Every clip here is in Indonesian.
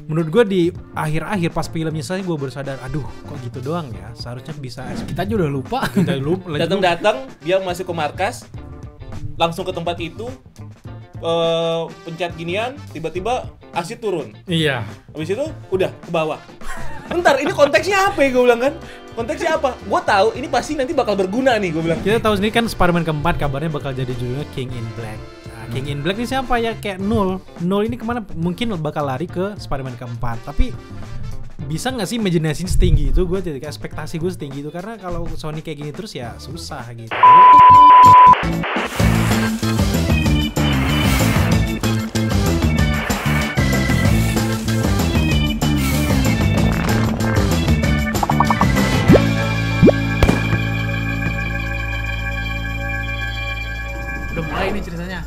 menurut gue di akhir-akhir pas filmnya selesai gue baru sadar, aduh kok gitu doang ya, seharusnya bisa. Kita aja udah lupa. Datang dia masuk ke markas, langsung ke tempat itu, pencet ginian, tiba-tiba asid turun. Iya. Habis itu udah ke bawah. Bentar, ini konteksnya apa ya gue bilang kan? Konteksnya apa? Gue tahu ini pasti nanti bakal berguna nih gue bilang. Kita tahu sendiri kan Spider-Man keempat kabarnya bakal jadi judulnya King in Black. Nah, King in Black ini siapa ya? Kayak Null ini kemana? Mungkin bakal lari ke Spider-Man keempat. Tapi bisa nggak sih imajinasi setinggi itu? Gue tidak ekspektasi gue setinggi itu, karena kalau Sony kayak gini terus ya susah gitu. Udah mulai nih ceritanya.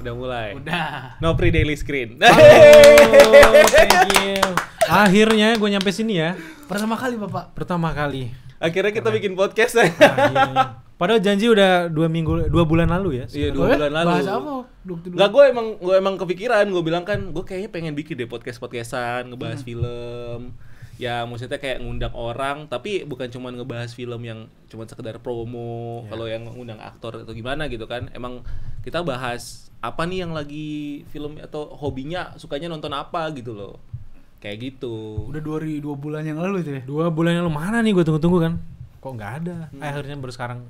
Udah mulai. Udah. No pre daily screen. Thank you. Akhirnya gue nyampe sini ya. Pertama kali Bapak. Pertama kali. Akhirnya kita bikin podcast ya. Akhirnya. Padahal janji udah 2 bulan lalu ya. Iya, 2 bulan lalu. Bahas apa? Enggak, gue emang kepikiran, gue bilang kan, gue kayaknya pengen bikin deh podcastan, ngebahas film. Ya maksudnya kayak ngundang orang, tapi bukan cuma ngebahas film yang cuma sekedar promo, kalau yang ngundang aktor atau gimana gitu kan. Emang kita bahas apa nih yang lagi film atau hobinya, sukanya nonton apa gitu loh. Kayak gitu. Udah 2 bulan yang lalu itu ya. 2 bulan yang lalu mana nih gue tunggu-tunggu kan. Kok nggak ada. Akhirnya baru sekarang.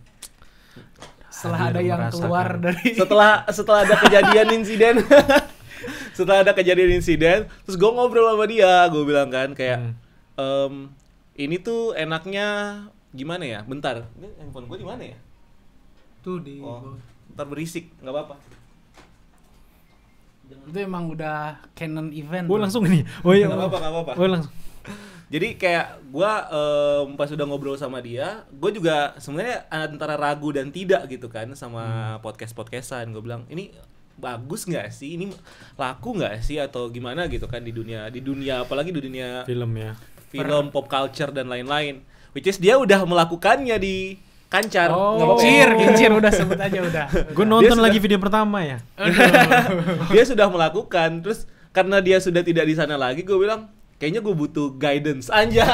Setelah ada yang merasakan. keluar dari Setelah ada kejadian insiden. Setelah ada kejadian insiden, terus gue ngobrol sama dia, gue bilang kan kayak ini tuh enaknya gimana ya? Bentar, ini handphone gue di mana ya? tuh di Bentar berisik, nggak apa-apa. itu emang udah canon event. Gue langsung nih. Oh iya. Nggak apa-apa. Oh langsung. Jadi kayak gue pas udah ngobrol sama dia, gue juga sebenarnya antara ragu dan tidak gitu kan sama podcastan. Gue bilang ini bagus nggak sih? Ini laku nggak sih atau gimana gitu kan di dunia apalagi di dunia Film ya. film, pop culture dan lain-lain. Which is dia udah melakukannya di Kancar. Oh. Nggak apa-apa. Kincir udah sebut aja udah. Gue nonton Dia lagi sudah- video pertama ya. Dia sudah melakukan, terus karena dia sudah tidak di sana lagi, gue bilang kayaknya gue butuh guidance aja.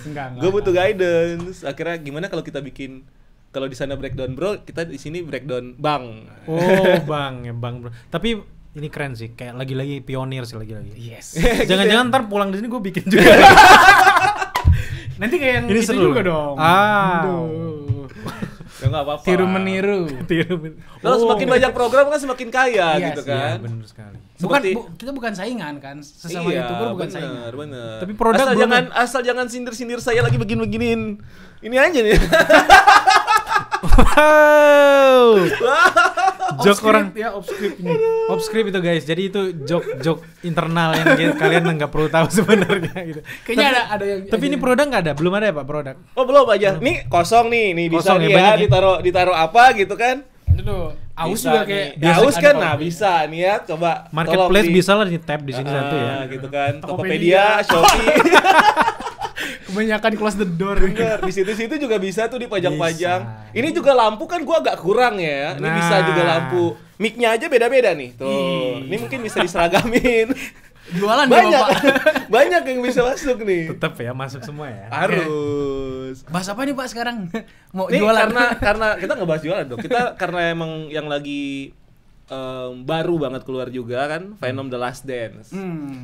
Enggak. Gue butuh guidance. Akhirnya gimana kalau kita bikin, kalau di sana breakdown bro, kita di sini breakdown bang. Oh bang bro. Tapi ini keren sih, kayak lagi-lagi pionir sih lagi-lagi. Yes. Jangan-jangan ntar pulang di sini gue bikin juga. Nanti kayak yang Ini itu seru juga loh. dong. Ah. Aduh. Ya nggak apa-apa. Tiru meniru. Kalau semakin banyak program kan semakin kaya Iya gitu sih, kan. Iya bener sekali. Kita bukan saingan kan, sesama YouTuber bukan saingan. Bener. Tapi produk asal jangan sindir-sindir saya lagi begini-beginiin. Ini aja nih. Wow. Joke orang ya, off script ini. off script itu guys. Jadi itu joke internal yang kalian nggak perlu tahu sebenarnya gitu. Kayaknya ada yang Tapi ini produk nggak ada, belum ada ya Pak produk. Oh belum aja. Nih kosong nih bisa Kosong ya, nih banyak ya ya. ditaruh apa gitu kan. Aduh, aus Bisa juga nih. kayak Ya, aus ada kan, kok. nah bisa nih ya, coba Marketplace tolong bisa lah di tab di sini satu ya. gitu kan, Tokopedia. Tokopedia, Shopee. Kebanyakan close the door. Bener, di situ juga bisa tuh dipajang-pajang. Bisa. Ini juga lampu kan gua agak kurang ya. Ini Nah. bisa juga lampu. Mic-nya aja beda-beda nih. Tuh. Ini mungkin bisa diseragamin. Jualan ya, Banyak. Bapak. Banyak yang bisa masuk nih. Tetap ya masuk semua ya. Harus. Bahas apa nih Pak sekarang? Mau Nih jualan karena kita nggak bahas jualan dong. Kita karena emang yang lagi baru banget keluar juga kan, Venom The Last Dance.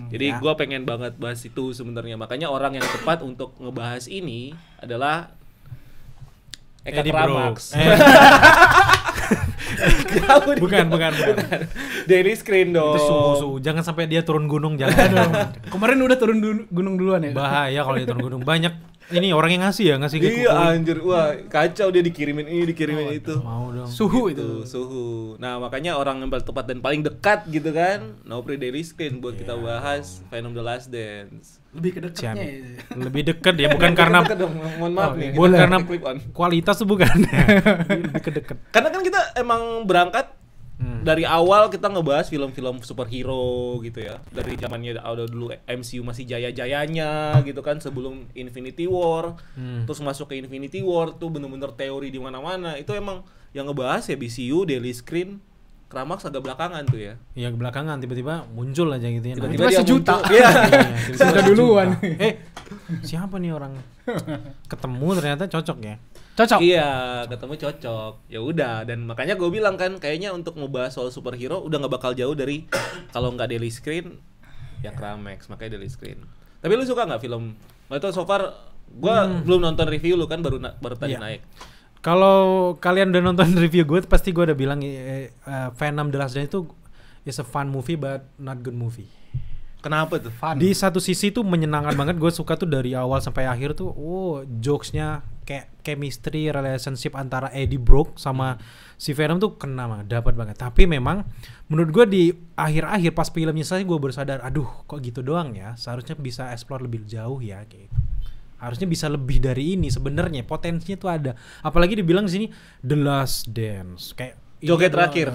Jadi Ya. gue pengen banget bahas itu sebenarnya. Makanya orang yang tepat untuk ngebahas ini adalah Eka Eddie Kramax. Brooks. Jauh nih. Bukan. Daily Screen dong. Itu suhu. Jangan sampai dia turun gunung jangan. Kemarin udah turun gunung duluan ya. Bahaya kalau dia turun gunung. Banyak ini orang yang ngasih ke Iya anjir, wah kacau dia dikirimin ini dikirimin itu. Mau dong. Suhu Gitu, itu. suhu. Nah makanya orang yang paling tepat dan paling dekat gitu kan, No Pre Daily Screen buat kita bahas Venom The Last Dance. Lebih ke dekatnya. Ciami. Lebih dekat ya, bukan karena Dekat dong, mohon maaf nih. bukan kita karena clip on. kualitas tuh bukan. Lebih ke dekat. Karena kan kita emang berangkat dari awal kita ngebahas film-film superhero gitu ya. Dari zamannya ada dulu MCU masih jaya-jayanya gitu kan, sebelum Infinity War. Terus masuk ke Infinity War tuh bener-bener teori di mana-mana. Itu emang yang ngebahas ya BCU, Daily Screen, Kramaks agak belakangan tuh ya. Ya belakangan tiba-tiba muncul aja gitu ya. Tiba-tiba dia sejuta. muncul. Iya. tiba-tiba Sudah duluan. Siapa nih orang? Ketemu ternyata cocok ya. Cocok. Iya, ketemu cocok. Ya udah, dan makanya gue bilang kan kayaknya untuk ngebahas soal superhero udah nggak bakal jauh dari kalau nggak daily screen ya Kramaks, makanya daily screen. Tapi lu suka nggak film? Itu so far gue belum nonton review lu kan baru tadi Iya. naik. Kalau kalian udah nonton review gue, pasti gue udah bilang Venom The Last Dance itu is a fun movie but not good movie. Kenapa tuh? Fun. Di satu sisi tuh menyenangkan banget, gue suka tuh dari awal sampai akhir tuh, jokesnya kayak chemistry relationship antara Eddie Brock sama si Venom tuh kena banget, dapat banget. Tapi memang menurut gue di akhir-akhir pas filmnya selesai gue baru sadar, aduh kok gitu doang ya, seharusnya bisa explore lebih jauh ya kayak gitu. Harusnya bisa lebih dari ini sebenarnya, potensinya tuh ada. Apalagi dibilang di sini The Last Dance, kayak Joget terakhir.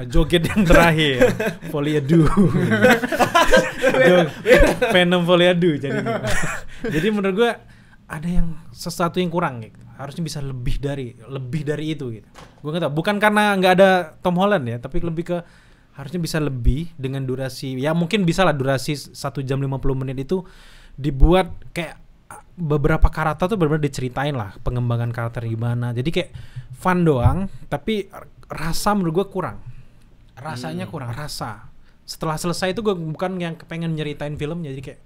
Joget yang terakhir. Folie à deux. Venom Folie à deux jadinya. Jadi menurut gue ada yang sesuatu yang kurang gitu. Harusnya bisa lebih dari itu gitu. Gue nggak tahu, bukan karena nggak ada Tom Holland ya, tapi lebih ke harusnya bisa lebih dengan durasi. Ya mungkin bisa lah durasi 1 jam 50 menit itu dibuat kayak beberapa karakter tuh benar-benar diceritain lah pengembangan karakter gimana. Jadi kayak fun doang, tapi rasa menurut gue kurang. Rasanya kurang. Rasa. Setelah selesai itu gue bukan yang pengen nyeritain filmnya, jadi kayak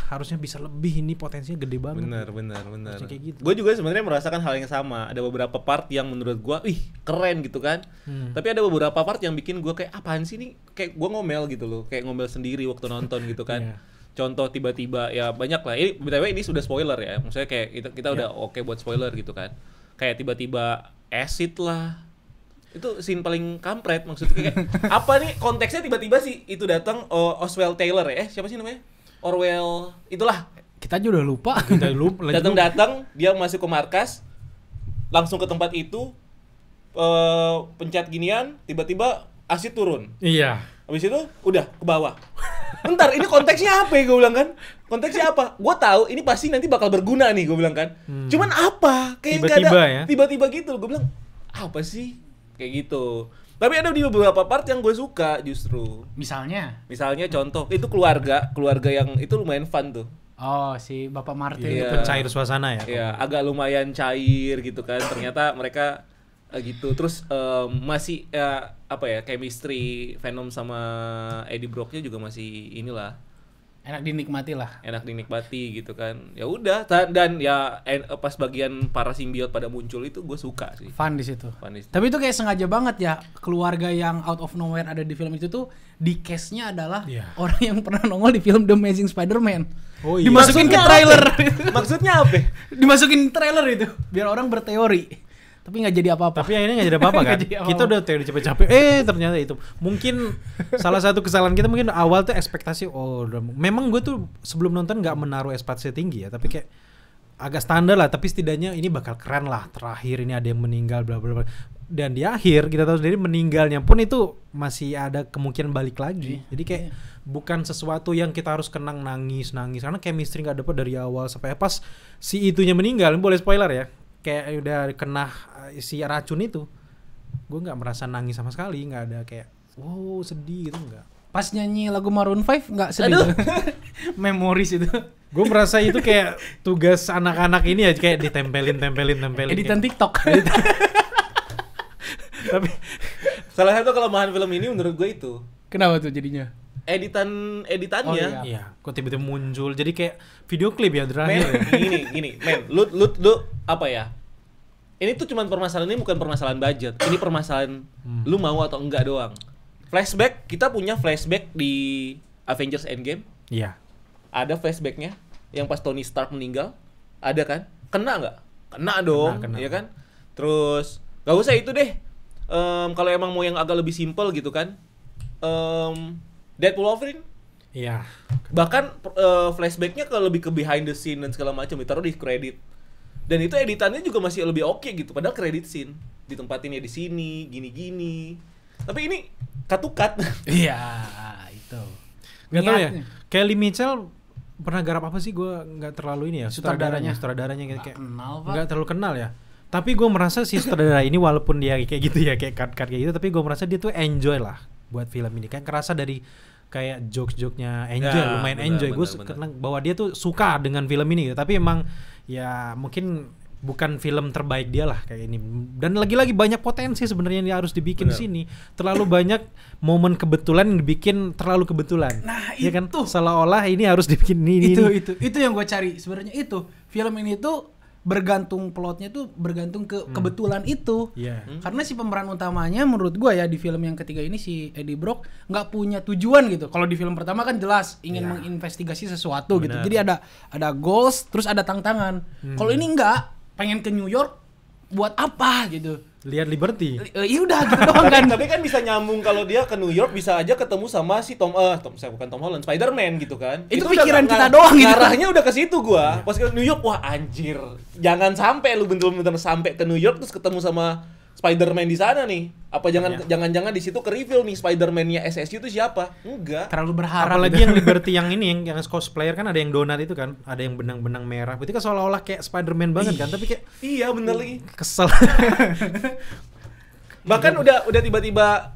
harusnya bisa lebih, ini potensinya gede banget. Benar. Harusnya kayak gitu. Gue juga sebenarnya merasakan hal yang sama. Ada beberapa part yang menurut gue, keren gitu kan. Tapi ada beberapa part yang bikin gue kayak apaan sih nih? Kayak gue ngomel gitu loh, kayak ngomel sendiri waktu nonton gitu kan. Iya. Contoh tiba-tiba ya banyak lah. Ini BTW ini sudah spoiler ya. Maksudnya kayak kita udah oke buat spoiler gitu kan. Kayak tiba-tiba acid lah. Itu scene paling kampret, maksudnya kayak apa nih konteksnya tiba-tiba sih itu datang Oswald Taylor ya. Siapa sih namanya? Orwell itulah. Kita aja udah lupa. Datang dia masuk ke markas, langsung ke tempat itu, pencet ginian, tiba-tiba asid turun. Iya. Habis itu udah ke bawah. Bentar, ini konteksnya apa ya gue bilang kan? Konteksnya apa? Gue tahu ini pasti nanti bakal berguna nih gue bilang kan. Cuman apa? Kayak nggak Tiba-tiba ada, ya? Tiba-tiba gitu. Gue bilang apa sih? Kayak gitu. Tapi ada di beberapa part yang gue suka justru. Misalnya. Misalnya contoh itu keluarga yang itu lumayan fun tuh. Oh, si Bapak Martin. Iya. itu. Pencair suasana ya. Ya, agak lumayan cair gitu kan. Ternyata mereka gitu. Terus masih chemistry Venom sama Eddie Brocknya juga masih inilah. Enak dinikmati lah. Enak dinikmati gitu kan. Ya udah dan ya pas bagian para simbiot pada muncul itu gue suka sih. Fun di situ. Fun di situ. Tapi itu kayak sengaja banget ya, keluarga yang out of nowhere ada di film itu tuh di cast-nya adalah Iya. orang yang pernah nongol di film The Amazing Spider-Man. Oh iya. Dimasukin ke Maksudnya trailer. Maksudnya apa? Dimasukin trailer itu biar orang berteori. Tapi nggak jadi apa-apa. Tapi akhirnya nggak jadi apa-apa kan? Nggak jadi apa-apa. Kita udah teori capek-capek. Ternyata itu. Mungkin salah satu kesalahan kita mungkin awal tuh ekspektasi. Memang gue tuh sebelum nonton nggak menaruh ekspektasi tinggi ya. Tapi kayak agak standar lah. Tapi setidaknya ini bakal keren lah. Terakhir ini ada yang meninggal, bla bla bla. Dan di akhir kita tahu sendiri meninggalnya pun itu masih ada kemungkinan balik lagi. Jadi kayak bukan sesuatu yang kita harus kenang nangis. Karena chemistry nggak dapet dari awal sampai pas si itunya meninggal. Boleh spoiler ya? Kayak udah kena si racun itu, gue nggak merasa nangis sama sekali, nggak ada kayak wow sedih gitu, nggak. Pas nyanyi lagu Maroon 5 nggak sedih. Memories itu. Gue merasa itu kayak tugas anak-anak ini ya, kayak ditempelin. Editan TikTok. Tapi Salah satu kelemahan film ini menurut gue itu Kenapa tuh jadinya? editannya. Oh, iya. iya, kok tiba-tiba muncul, jadi kayak video klip ya terakhir. Men, gini, men, lu apa ya? Ini tuh cuman permasalahan ini bukan permasalahan budget. Ini permasalahan lu mau atau enggak doang. Flashback, kita punya flashback di Avengers Endgame. Iya. Ada flashbacknya yang pas Tony Stark meninggal. Ada kan? Kena nggak? Kena dong, Kena. ya kan? Terus gak usah itu deh. Kalau emang mau yang agak lebih simple gitu kan. Deadpool Wolverine. Iya. Bahkan flashbacknya lebih ke behind the scene dan segala macam ditaruh di kredit. Dan itu editannya juga masih lebih oke gitu. Padahal kredit scene ditempatinnya di sini, gini-gini. Tapi ini cut-to-cut. Iya, itu. Nggak tahu ya. Niatnya. Kelly Mitchell pernah garap apa sih? Gue nggak terlalu ini ya. Sutradaranya Sutradaranya kayak kenal, Pak. nggak terlalu kenal ya. Tapi gue merasa si sutradara ini walaupun dia kayak gitu ya, kayak cut-cut kayak gitu, tapi gue merasa dia tuh enjoy lah buat film ini. Kan kerasa dari kayak jokes-jokesnya enjoy, Ya, lumayan benar, enjoy. Gue benar. karena bahwa dia tuh suka dengan film ini gitu. Tapi emang ya mungkin bukan film terbaik dia lah kayak ini. Dan lagi-lagi banyak potensi sebenarnya yang harus dibikin Benar. sini. Terlalu banyak momen kebetulan yang dibikin terlalu kebetulan. Nah, ya kan itu. seolah-olah ini harus dibikin ini. Itu yang gue cari sebenarnya. Itu film ini tuh bergantung plotnya tuh bergantung ke kebetulan itu. Iya. Karena si pemeran utamanya menurut gue ya di film yang ketiga ini si Eddie Brock nggak punya tujuan gitu. Kalau di film pertama kan jelas ingin menginvestigasi sesuatu gitu. Benar. Jadi ada goals terus ada tantangan. Kalau ini enggak, pengen ke New York buat apa gitu. Lihat Liberty. Ya udah gitu doang kan. Tapi kan bisa nyambung kalau dia ke New York bisa aja ketemu sama si saya bukan Tom Holland, Spider-Man gitu kan. Itu udah pikiran nggak- kita doang gitu. Ngarahnya udah ke situ gua. Pas ke New York, wah anjir. Jangan sampai lu bener-bener sampai ke New York terus ketemu sama Spider-Man di sana nih. Apa jangan-jangan di situ ke reveal nih Spider-Man-nya SSU itu siapa? Enggak. Terlalu berharap. Apalagi gitu. yang Liberty yang ini yang cosplayer kan ada yang donat itu kan, ada yang benang-benang merah. Berarti kan seolah-olah kayak Spider-Man banget kan, tapi kayak Iya bener lagi. kesel. Bahkan udah tiba-tiba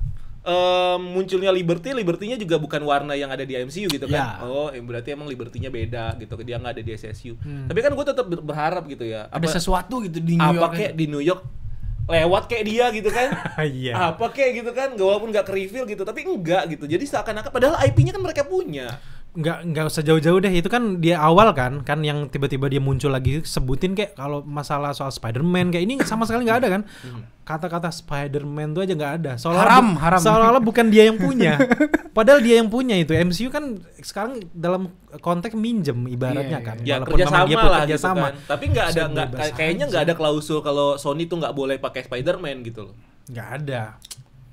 munculnya Liberty-nya juga bukan warna yang ada di MCU gitu kan. Ya. Oh, berarti emang Liberty-nya beda gitu. Dia nggak ada di SSU. Tapi kan gue tetap berharap gitu ya. Ada sesuatu gitu di New York. apa kayak di New York lewat kayak dia gitu kan. Iya. Apa kayak gitu kan, walaupun nggak ke reveal gitu, tapi enggak gitu. Jadi seakan-akan padahal IP-nya kan mereka punya. Nggak usah jauh-jauh deh, itu kan dia awal kan yang tiba-tiba dia muncul lagi sebutin kayak kalau masalah soal Spider-Man kayak ini sama sekali nggak ada kan. Kata-kata Spider-Man tuh aja nggak ada. Haram. Seolah-olah bukan dia yang punya. Padahal dia yang punya itu. MCU kan sekarang dalam konteks minjem ibaratnya Iya, kan. Ya Walaupun kerja memang sama dia lah kerja gitu sama. kan. Tapi nggak ada Sebebas kayaknya aja. nggak ada klausul kalau Sony tuh nggak boleh pakai Spider-Man gitu loh. Nggak ada.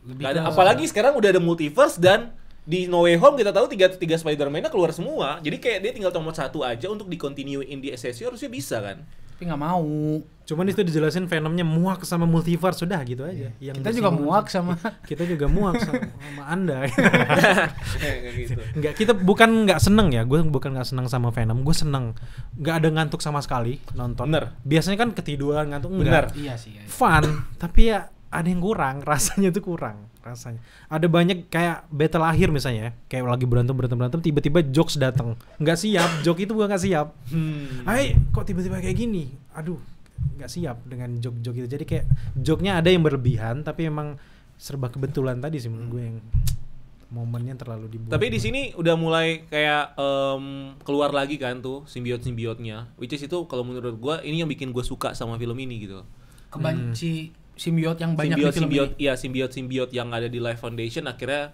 Nggak ada. Apalagi sekarang udah ada multiverse dan di No Way Home kita tahu tiga Spider-Man-nya keluar semua. Jadi kayak dia tinggal nomor satu aja untuk di-continuein di SSU harusnya bisa kan. Tapi nggak mau. Cuman itu dijelasin Venomnya muak sama multiverse, sudah gitu aja. Yang Kita juga bersinggungan muak sama kita juga muak sama Anda. Kayak gitu. Enggak, kita bukan nggak seneng ya. Gue bukan nggak seneng sama Venom. Gue seneng. Nggak ada ngantuk sama sekali nonton. Bener. Biasanya kan ketiduran ngantuk Bener. enggak. Iya sih. Iya. Fun, tapi ya ada yang kurang. Rasanya tuh kurang. Rasanya. Ada banyak kayak battle akhir misalnya. Kayak lagi berantem tiba-tiba jokes datang. Nggak siap. Joke itu gue nggak siap. Hai, kok tiba-tiba kayak gini? Aduh, nggak siap dengan joke-joke itu. Jadi kayak joke-nya ada yang berlebihan, tapi emang serba kebetulan tadi sih menurut gue yang momennya terlalu dibuat. Tapi di sini udah mulai kayak keluar lagi kan tuh simbiot-simbiotnya. Which is itu kalau menurut gua ini yang bikin gua suka sama film ini gitu. Si simbiot yang banyak di film Simbiot-simbiot, ini. iya simbiot-simbiot yang ada di Life Foundation akhirnya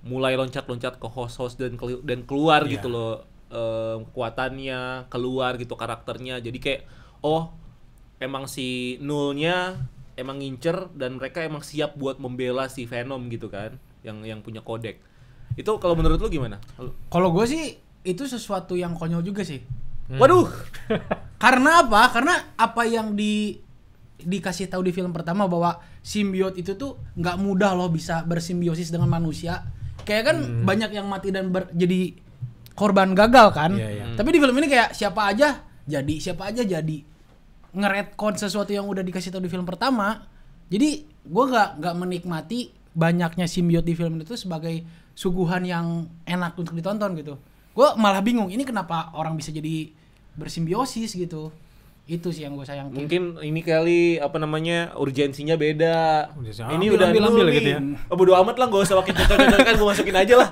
mulai loncat-loncat ke host-host dan keluar Iya. gitu loh kekuatannya, keluar gitu karakternya. Jadi kayak emang si Nullnya emang ngincer dan mereka emang siap buat membela si Venom gitu kan, yang punya kodek. Itu kalau menurut lu gimana? Kalau gue sih itu sesuatu yang konyol juga sih. Waduh. Karena apa? Karena apa yang dikasih tahu di film pertama bahwa simbiot itu tuh nggak mudah loh bisa bersimbiosis dengan manusia. Kayak kan banyak yang mati dan jadi korban gagal kan. Iya, iya. Tapi di film ini kayak siapa aja jadi ngeretcon sesuatu yang udah dikasih tahu di film pertama. Jadi gue nggak menikmati banyaknya simbiot di film itu sebagai suguhan yang enak untuk ditonton gitu. Gue malah bingung ini kenapa orang bisa jadi bersimbiosis gitu. Itu sih yang gue sayangin. Mungkin ini kali urgensinya beda. Urgensinya Ini ambil, udah ambil dulu gitu nih. ya. Bodo amat lah, gak usah pakai cocok-cocokan, gue masukin aja lah.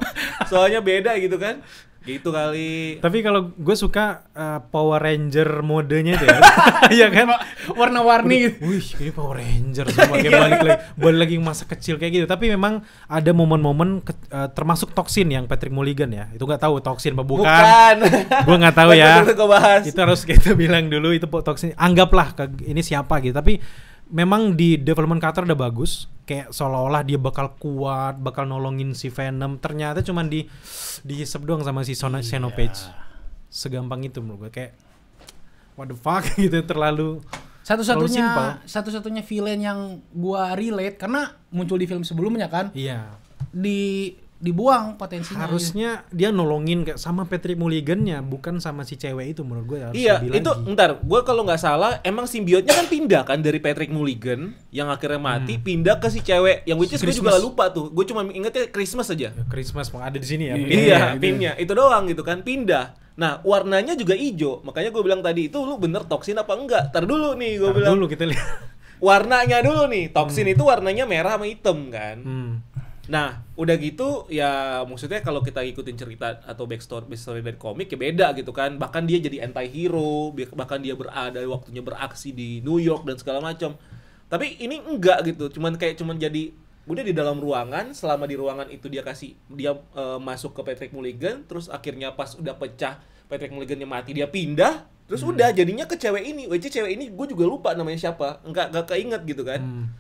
Soalnya beda gitu kan. Gitu kali. Tapi kalau gue suka Power Ranger modenya deh. Iya kan? Warna-warni gitu. Wih, ini Power Ranger semua kayak balik lagi masa kecil kayak gitu. Tapi memang ada momen-momen termasuk Toxin yang Patrick Mulligan ya. Itu nggak tahu Toxin apa bukan. Gue nggak tahu ya. Betul, gua bahas. Itu harus kita bilang dulu itu Toxin. Anggaplah ini siapa gitu. Tapi memang di development character udah bagus. Kayak seolah-olah dia bakal kuat, bakal nolongin si Venom. Ternyata cuman dihisap doang sama si Xenopage. Segampang itu menurut gue, kayak what the fuck gitu, terlalu simple. Satu-satunya villain yang gua relate karena muncul di film sebelumnya kan. Iya. Di dibuang potensinya. Harusnya dia nolongin kayak sama Patrick Mulligan-nya, bukan sama si cewek itu menurut gue harus Iya, lebih itu lagi. bentar, gue kalau nggak salah emang simbiotnya kan pindah kan dari Patrick Mulligan yang akhirnya mati pindah ke si cewek yang which is gue juga lupa tuh, gue cuma ingetnya Christmas aja. Ya, Christmas ada di sini ya. Iya, pinnya itu doang gitu kan pindah. Nah warnanya juga hijau, makanya gue bilang tadi itu lu bener toksin apa enggak? Tar dulu nih gue Ntar bilang. dulu kita lihat. Warnanya dulu nih, toksin itu warnanya merah sama hitam kan. Nah, udah gitu ya maksudnya kalau kita ikutin cerita atau backstory dari komik ya beda gitu kan. Bahkan dia jadi anti-hero, bahkan dia ada waktunya beraksi di New York dan segala macam. Tapi ini enggak gitu, cuman jadi udah di dalam ruangan, selama di ruangan itu dia masuk ke Patrick Mulligan, terus akhirnya pas udah pecah Patrick Mulligan-nya mati dia pindah, terus udah jadinya ke cewek ini. Which is cewek ini gue juga lupa namanya siapa, enggak keinget gitu kan.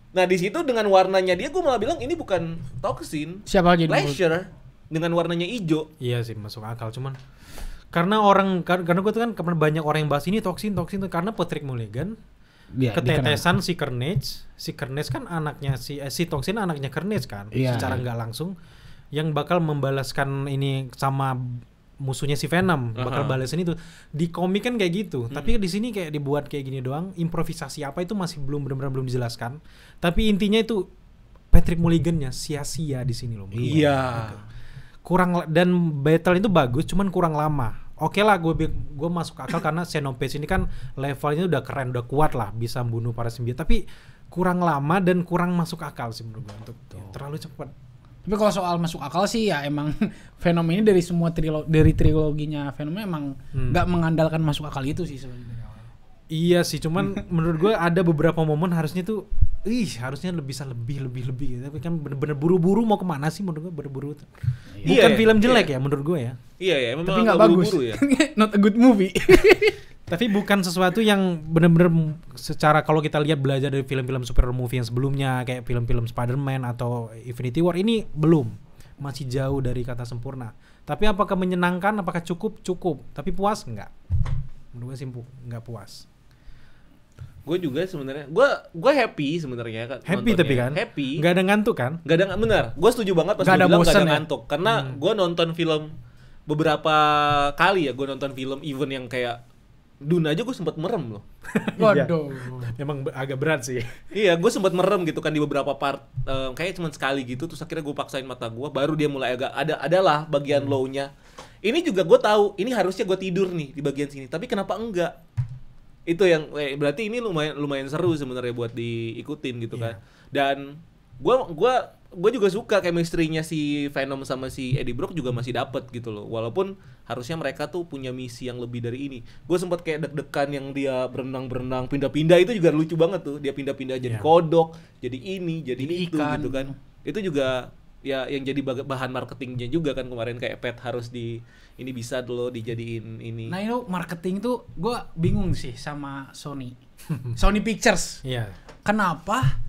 Nah di situ dengan warnanya dia gue malah bilang ini bukan toksin, Siapa jadi pleasure dengan warnanya hijau. Iya sih masuk akal, cuman karena gue tuh kan banyak orang yang bahas ini toksin tuh karena Patrick Mulligan Ya, ketetesan si Carnage kan anaknya si Toksin anaknya Carnage kan, secara nggak langsung yang bakal membalaskan ini sama musuhnya si Venom, bakal balasin itu. Di komik kan kayak gitu, tapi di sini kayak dibuat kayak gini doang, improvisasi apa itu masih benar-benar belum dijelaskan. Tapi intinya itu Patrick Mulligan-nya sia-sia di sini loh. Iya. Kurang, dan battle itu bagus, cuman kurang lama. Oke lah, gue masuk akal karena Xenopage ini kan levelnya udah keren, udah kuat lah, bisa membunuh para simbiot. Tapi kurang lama dan kurang masuk akal sih menurut gue untuk terlalu cepat. Tapi kalau soal masuk akal sih ya emang Venom ini dari semua triloginya Venom emang nggak mengandalkan masuk akal itu sih sebenarnya. Iya sih, cuman menurut gue ada beberapa momen harusnya tuh, harusnya bisa lebih gitu. Tapi kan bener-bener buru-buru mau kemana sih menurut gue, buru-buru. Bukan film jelek ya menurut gue ya. Iya ya, memang tapi nggak bagus. Buru-buru ya. Not a good movie. Tapi bukan sesuatu yang bener-bener secara kalau kita lihat belajar dari film-film superhero movie yang sebelumnya kayak film-film Spider-Man atau Infinity War, ini belum, masih jauh dari kata sempurna. Tapi apakah menyenangkan? Apakah cukup? Cukup. Tapi puas? Enggak. Menurut gue sih nggak puas. Gue juga sebenarnya, gue happy sebenarnya kan. Happy tapi kan? Happy. Nggak ada ngantuk kan? Nggak ada, bener. Gue setuju banget pas Nggak lu ada bilang nggak bosen ada ya? ngantuk. Karena gue nonton film beberapa kali ya, gue nonton film even yang kayak Dune aja gue sempat merem loh. Waduh. Memang agak berat sih. Iya, gue sempat merem gitu kan di beberapa part, kayak cuma sekali gitu. Terus akhirnya gue paksain mata gue, baru dia mulai agak adalah bagian low-nya. Ini juga gue tahu, ini harusnya gue tidur nih di bagian sini, tapi kenapa enggak? Itu yang berarti ini lumayan seru sebenarnya buat diikutin gitu kan. Dan gue juga suka chemistry-nya si Venom sama si Eddie Brock juga masih dapet gitu loh. Walaupun harusnya mereka tuh punya misi yang lebih dari ini. Gue sempat kayak deg-degan yang dia berenang pindah-pindah, itu juga lucu banget tuh. Dia pindah-pindah jadi kodok, jadi ini, jadi itu ikan gitu kan. Itu juga ya yang jadi bahan marketingnya juga kan kemarin, kayak pet harus ini bisa dulu dijadiin ini. Nah itu marketing tuh gue bingung sih sama Sony Pictures. Iya. Kenapa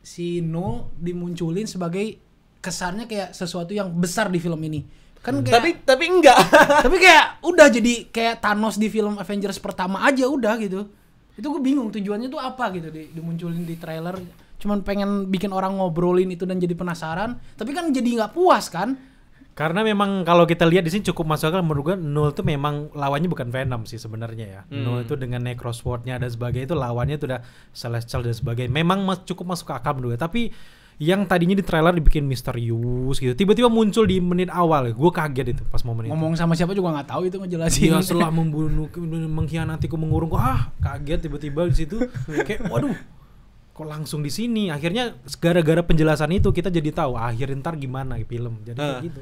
si Null dimunculin sebagai kesannya kayak sesuatu yang besar di film ini? Kan kayak, Tapi enggak. tapi kayak udah jadi kayak Thanos di film Avengers pertama aja udah gitu. Itu gue bingung tujuannya tuh apa gitu dimunculin di trailer. Cuman pengen bikin orang ngobrolin itu dan jadi penasaran, tapi kan jadi nggak puas kan? Karena memang kalau kita lihat di sini cukup masuk akal menurut gue. Null tuh memang lawannya bukan Venom sih sebenarnya ya. Null itu dengan Necrosword-nya dan sebagainya itu lawannya itu udah Celestial dan sebagainya. Memang cukup masuk akal menurut gue. Tapi yang tadinya di trailer dibikin misterius gitu, tiba-tiba muncul di menit awal, gue kaget itu pas momen itu. Ngomong sama siapa juga nggak tahu itu ngejelasin. Dia setelah membunuh, mengkhianatiku, mengurung, kaget tiba-tiba di situ. Kayak waduh, kok langsung di sini. Akhirnya gara-gara penjelasan itu kita jadi tahu akhir ntar gimana film. Jadi kayak gitu.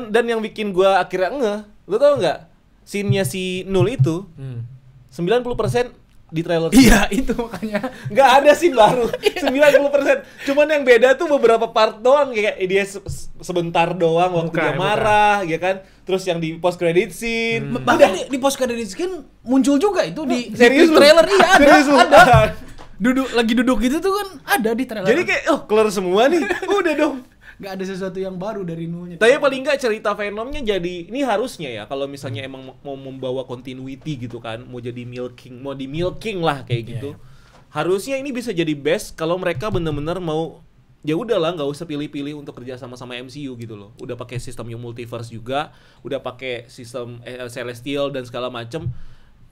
Dan yang bikin gua akhirnya ngeh, lu tau nggak? Scene-nya si Null itu 90% di trailer. Iya itu makanya. Nggak ada scene baru. 90%. Cuman yang beda tuh beberapa part doang, kayak dia sebentar doang waktu dia marah, ya kan? Terus yang di post credit scene. Bahkan di post credit scene muncul juga itu di Serius lu? trailer. Iya Serius lu? ada. Lagi duduk gitu tuh kan ada di trailer. Jadi kayak keluar semua nih. Udah dong. Nggak ada sesuatu yang baru dari Nullnya. Tapi paling nggak cerita Venomnya jadi, ini harusnya ya kalau misalnya emang mau membawa continuity gitu kan, mau jadi mau di milking lah kayak gitu. Harusnya ini bisa jadi best kalau mereka bener-bener mau ya udahlah nggak usah pilih-pilih untuk kerja sama MCU gitu loh. Udah pakai sistem yang multiverse juga, udah pakai sistem celestial dan segala macem.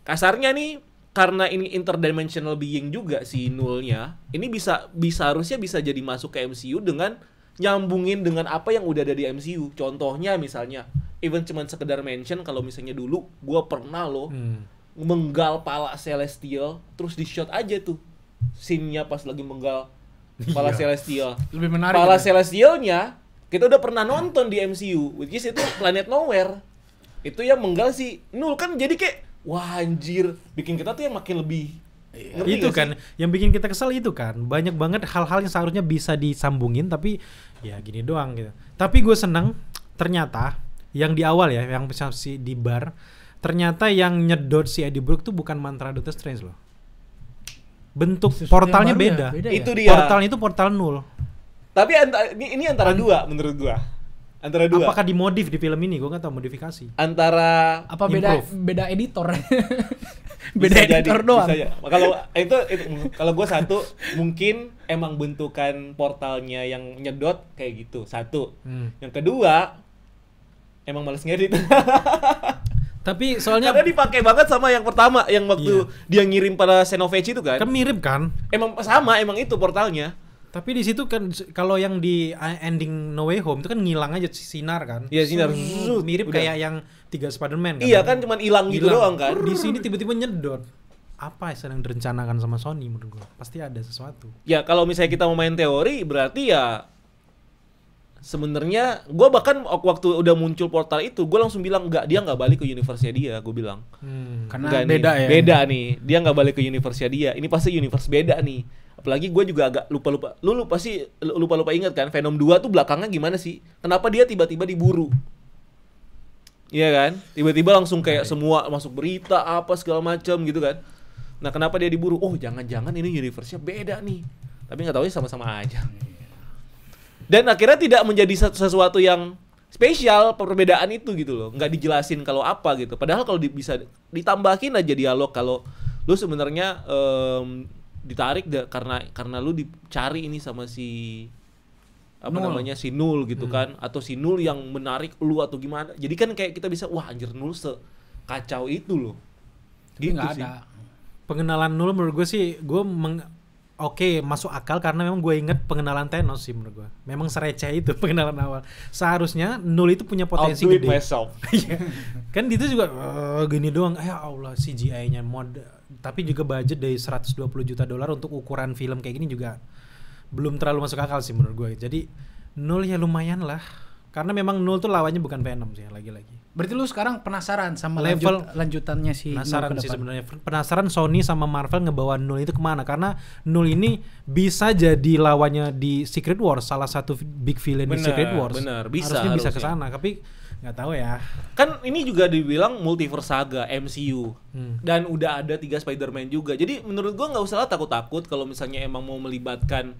Kasarnya nih, karena ini interdimensional being juga si Null-nya, ini bisa harusnya bisa jadi masuk ke MCU dengan nyambungin dengan apa yang udah ada di MCU. Contohnya misalnya, even cuman sekedar mention kalau misalnya dulu gua pernah loh menggal pala celestial, terus di shot aja tuh scene-nya pas lagi menggal pala celestial. Lebih menarik. Pala gitu. celestialnya kita udah pernah nonton di MCU, which is itu Planet Nowhere. Itu yang menggal si Null kan, jadi kayak wah anjir, bikin kita tuh yang makin lebih ngerti Itu gak kan sih? yang bikin kita kesel itu kan. Banyak banget hal-hal yang seharusnya bisa disambungin tapi ya gini doang gitu. Tapi gue seneng ternyata yang di awal ya, yang si di bar, ternyata yang nyedot si Eddie Brook tuh bukan mantra Doctor Strange loh. Bentuk Sesuatu portalnya yang baru beda. ya, beda Itu ya? dia. Portalnya itu portal Null. Tapi ini antara dua menurut gua. Antara dua. Apakah dimodif di film ini? Gue nggak tahu modifikasi. Antara Apa beda Improve. editor? bisa beda editor jadi, doang. bisa aja. Kalau itu kalau gua satu mungkin emang bentukan portalnya yang nyedot kayak gitu. Satu. Yang kedua emang males ngedit. Tapi soalnya Karena dipakai banget sama yang pertama yang waktu dia ngirim pada Xenophage itu kan. kan mirip kan. Emang sama, emang itu portalnya. Tapi di situ kan kalau yang di ending No Way Home itu kan ngilang aja sinar kan. Iya, sinar. Mirip Udah. kayak yang 3 Spider-Man kan. Iya kan cuman hilang gitu doang kan. Di sini tiba-tiba nyedot. Apa yang sedang direncanakan sama Sony menurut gua? Pasti ada sesuatu. Ya kalau misalnya kita mau main teori berarti ya sebenarnya gue bahkan waktu udah muncul portal itu gue langsung bilang dia nggak balik ke universe-nya dia, gue bilang Karena Nggak beda nih, ya. beda nih, dia nggak balik ke universe-nya dia, ini pasti universe beda nih. Apalagi gue juga agak lupa lu pasti lupa ingat kan Venom 2 tuh belakangnya gimana sih, kenapa dia tiba-tiba diburu, iya kan, tiba-tiba langsung kayak semua masuk berita apa segala macam gitu kan. Nah kenapa dia diburu, oh jangan-jangan ini universe-nya beda nih, tapi nggak tahu sama-sama aja. Dan akhirnya tidak menjadi sesuatu yang spesial perbedaan itu gitu loh, nggak dijelasin kalau apa gitu. Padahal kalau bisa ditambahin aja dialog kalau lu sebenarnya ditarik karena lu dicari ini sama si namanya si Null gitu kan, atau si Null yang menarik lu atau gimana. Jadi kan kayak kita bisa wah anjir Null sekacau itu loh. Tapi Gitu nggak sih. ada. Pengenalan Null menurut gue sih Oke, masuk akal karena memang gue inget pengenalan Thanos sih menurut gue. Memang sereceh itu pengenalan awal. Seharusnya Null itu punya potensi I'll do it gede. myself. Iya. Kan itu juga gini doang. Ya Allah, CGI-nya mod, tapi juga budget dari 120 juta dolar untuk ukuran film kayak gini juga belum terlalu masuk akal sih menurut gue. Jadi Null ya lumayan lah. Karena memang Null tuh lawannya bukan Venom sih lagi-lagi. Berarti lu sekarang penasaran sama Level- lanjutannya si Penasaran Null ke sih depan? sebenarnya. Penasaran Sony sama Marvel ngebawa Null itu kemana? Karena Null ini bisa jadi lawannya di Secret Wars, salah satu big villain di Secret Wars. Bener, bisa Harusnya bisa harusnya. ke sana, tapi nggak tahu ya. Kan ini juga dibilang multiverse saga MCU dan udah ada 3 Spider-Man juga. Jadi menurut gua nggak usah lah takut-takut kalau misalnya emang mau melibatkan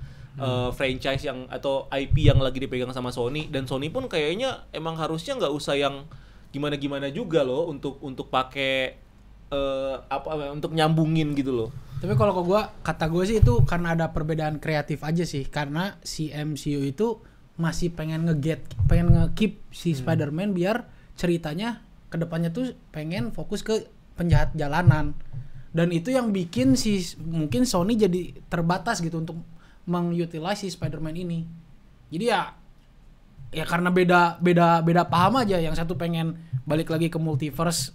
franchise yang atau IP yang lagi dipegang sama Sony, dan Sony pun kayaknya emang harusnya nggak usah yang gimana-gimana juga loh untuk pakai untuk nyambungin gitu loh. Tapi kalau ke kata gue sih itu karena ada perbedaan kreatif aja sih, karena si MCU itu masih pengen nge-keep si Spider-Man biar ceritanya kedepannya tuh pengen fokus ke penjahat jalanan, dan itu yang bikin mungkin Sony jadi terbatas gitu untuk mengutilize si Spider-Man ini. Jadi ya karena beda paham aja, yang satu pengen balik lagi ke multiverse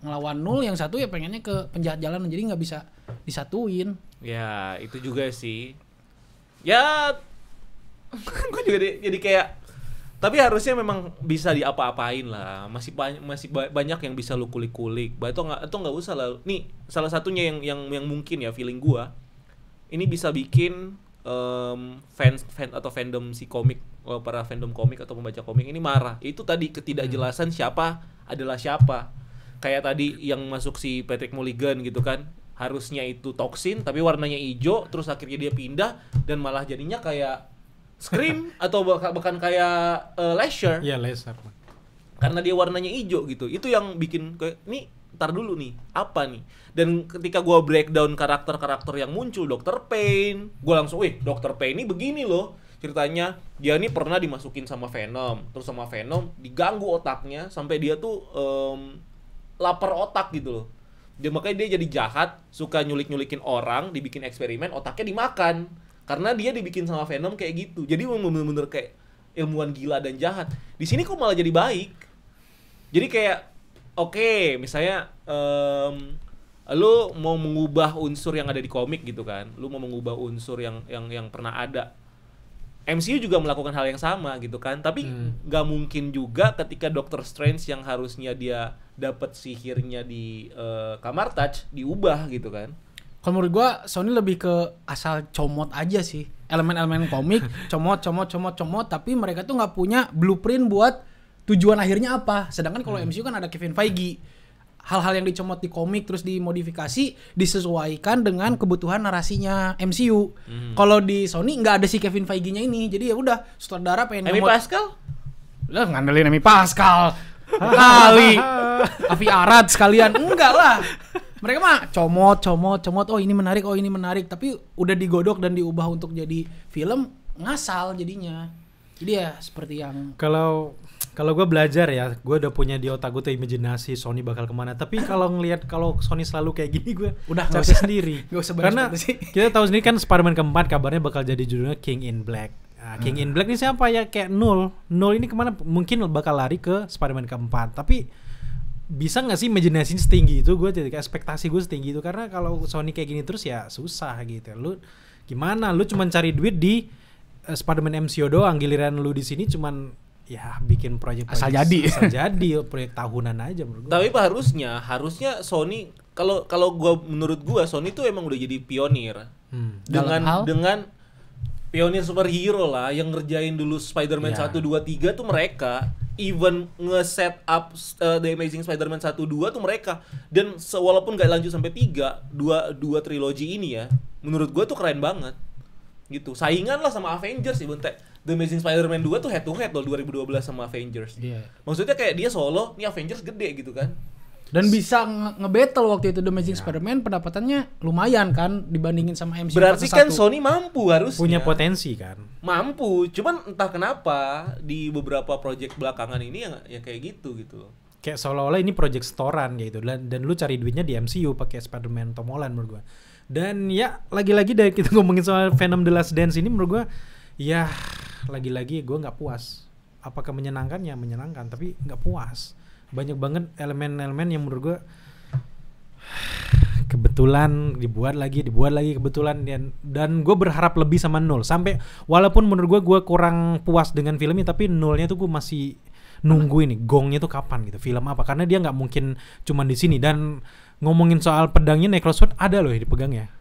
ngelawan Null, yang satu ya pengennya ke penjahat jalanan, jadi nggak bisa disatuin. Ya itu juga sih. Ya gue juga jadi kayak, tapi harusnya memang bisa diapa-apain lah. Masih banyak yang bisa lu kulik-kulik. Atau nggak usah lah. Nih salah satunya yang mungkin ya feeling gua ini bisa bikin fans atau fandom si komik, para fandom komik atau pembaca komik ini marah. Itu tadi ketidakjelasan siapa adalah siapa. Kayak tadi yang masuk si Patrick Mulligan gitu kan, harusnya itu toksin tapi warnanya hijau, terus akhirnya dia pindah dan malah jadinya kayak Scream atau bahkan kayak Lasher. Iya, laser. Karena dia warnanya hijau gitu. Itu yang bikin kayak nih, ntar dulu nih, apa nih? Dan ketika gua breakdown karakter-karakter yang muncul, Dr. Payne, gua langsung, Dr. Payne ini begini loh. ceritanya dia nih pernah dimasukin sama Venom, terus sama Venom diganggu otaknya sampai dia tuh lapar otak gitu loh. Makanya dia jadi jahat, suka nyulik-nyulikin orang, dibikin eksperimen, otaknya dimakan. Karena dia dibikin sama Venom kayak gitu. Jadi bener-bener kayak ilmuwan gila dan jahat. Di sini kok malah jadi baik. Jadi kayak oke, misalnya lu mau mengubah unsur yang ada di komik gitu kan. Lu mau mengubah unsur yang pernah ada. MCU juga melakukan hal yang sama gitu kan. Tapi nggak mungkin juga ketika Doctor Strange yang harusnya dia dapat sihirnya di kamar touch diubah gitu kan. Kalau menurut gua Sony lebih ke asal comot aja sih. Elemen-elemen komik comot tapi mereka tuh nggak punya blueprint buat tujuan akhirnya apa. Sedangkan kalau MCU kan ada Kevin Feige. Hal-hal yang dicomot di komik terus dimodifikasi disesuaikan dengan kebutuhan narasinya MCU. Kalau di Sony nggak ada si Kevin Feige-nya ini. Jadi ya udah sutradara pengen Amy Pascal? Lah ngandelin Amy Pascal. Kali. Avi Arad sekalian. Enggak lah. Mereka mah comot. Oh ini menarik. Tapi udah digodok dan diubah untuk jadi film ngasal jadinya. Jadi ya seperti yang Kalau gue belajar ya, gue udah punya di otak gue tuh imajinasi Sony bakal kemana. Tapi kalau ngelihat kalau Sony selalu kayak gini, gue udah capek sendiri. Gak usah Karena kita tahu sendiri kan Spider-Man keempat kabarnya bakal jadi judulnya King in Black. Nah, King in Black ini siapa ya? Kayak Null ini kemana? Mungkin bakal lari ke Spider-Man keempat. Tapi bisa nggak sih imajinasi setinggi itu? Gue jadi ekspektasi gue setinggi itu. Karena kalau Sony kayak gini terus ya susah gitu. Lu gimana? Lu cuma cari duit di Spider-Man MCU doang. Giliran lu di sini cuman ya bikin proyek asal jadi proyek tahunan aja menurut gue. Tapi harusnya Sony kalau menurut gua Sony tuh emang udah jadi pionir. Dengan pionir superhero lah yang ngerjain dulu Spider-Man 1 2 3 tuh mereka. Even nge-set up The Amazing Spider-Man 1 2 tuh mereka. Dan walaupun gak lanjut sampai 3, dua trilogi ini ya, menurut gua tuh keren banget. Gitu. Saingan lah sama Avengers sih, bentek. The Amazing Spider-Man 2 tuh head to head loh 2012 sama Avengers. Iya. Maksudnya kayak dia solo, nih Avengers gede gitu kan. Dan bisa nge-battle waktu itu The Amazing Spider-Man pendapatannya lumayan kan dibandingin sama MCU. Berarti kan Sony mampu harusnya. Punya potensi kan. Mampu, cuman entah kenapa di beberapa project belakangan ini ya kayak gitu loh. Kayak seolah-olah ini project setoran gitu dan lu cari duitnya di MCU pakai Spider-Man Tom Holland menurut gua. Dan ya lagi-lagi dari kita ngomongin soal Venom The Last Dance ini menurut gua ya lagi-lagi gue nggak puas. Apakah menyenangkan? Ya menyenangkan, tapi nggak puas. Banyak banget elemen-elemen yang menurut gue kebetulan dibuat lagi kebetulan dan gue berharap lebih sama Nul. Sampai walaupun menurut gue kurang puas dengan film ini, tapi Nulnya tuh gue masih nunggu ini gongnya tuh kapan gitu, film apa, karena dia nggak mungkin cuman di sini. Dan ngomongin soal pedangnya Necrosword ada loh yang dipegangnya.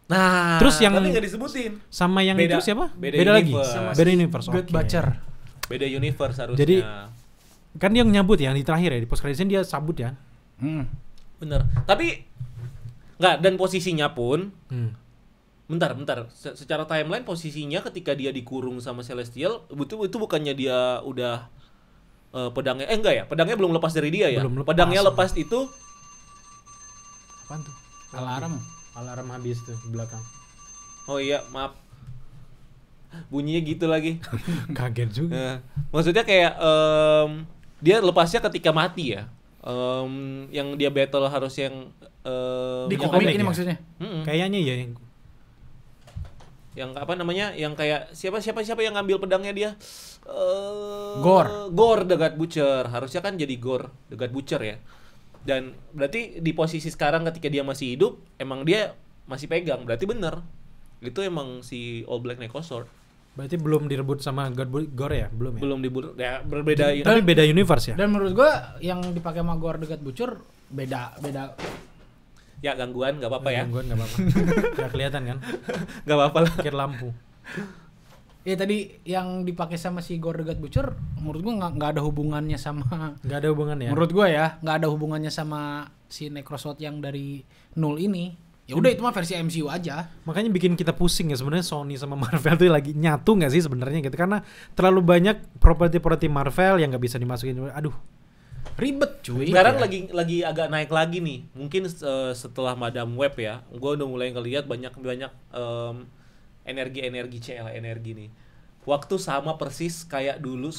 Nah, terus yang tapi nggak disebutin. Sama yang beda, itu siapa? Beda lagi. Beda universe. Good Butcher. Beda universe harusnya. Jadi kan dia nyambut ya di terakhir ya, di post credits dia sabut ya. Bener. Tapi nggak, dan posisinya pun bentar. Secara timeline posisinya ketika dia dikurung sama Celestial, itu bukannya dia udah pedangnya enggak ya? Pedangnya belum lepas dari dia ya? Belum lepas. Pedangnya lepas itu apaan tuh? Alarm habis tuh di belakang. Oh iya, maaf. Bunyinya gitu lagi. Kaget juga. Maksudnya kayak dia lepasnya ketika mati ya. Yang dia battle harus yang di yang komik ini ya? maksudnya. Kayaknya ya yang apa namanya? Yang kayak siapa yang ngambil pedangnya dia? Gore The God Butcher. Harusnya kan jadi Gore The God Butcher ya. Dan berarti di posisi sekarang ketika dia masih hidup, emang dia masih pegang. Berarti bener. Itu emang si All Black Necrosword. Berarti belum direbut sama Gore ya? Belum ya? Belum dibunuh. Ya berbeda. Tapi beda universe ya? Dan menurut gua yang dipakai sama Gore The God Butcher beda. Ya gangguan nggak apa-apa ya. Gangguan nggak apa-apa. Nggak kelihatan kan? Nggak apa-apa lah. Pikir lampu. Ya tadi yang dipakai sama si Gore The God Butcher menurut gua nggak ada hubungannya sama. Nggak ada hubungannya. Menurut gua ya nggak ada hubungannya sama si Necrosword yang dari Null ini. Ya udah itu mah versi MCU aja. Makanya bikin kita pusing ya sebenarnya Sony sama Marvel tuh lagi nyatu nggak sih sebenarnya gitu, karena terlalu banyak properti Marvel yang nggak bisa dimasukin. Aduh, ribet cuy. Sekarang lagi agak naik lagi nih. Mungkin setelah Madam Web ya, gue udah mulai ngelihat banyak energi nih. waktu sama persis kayak dulu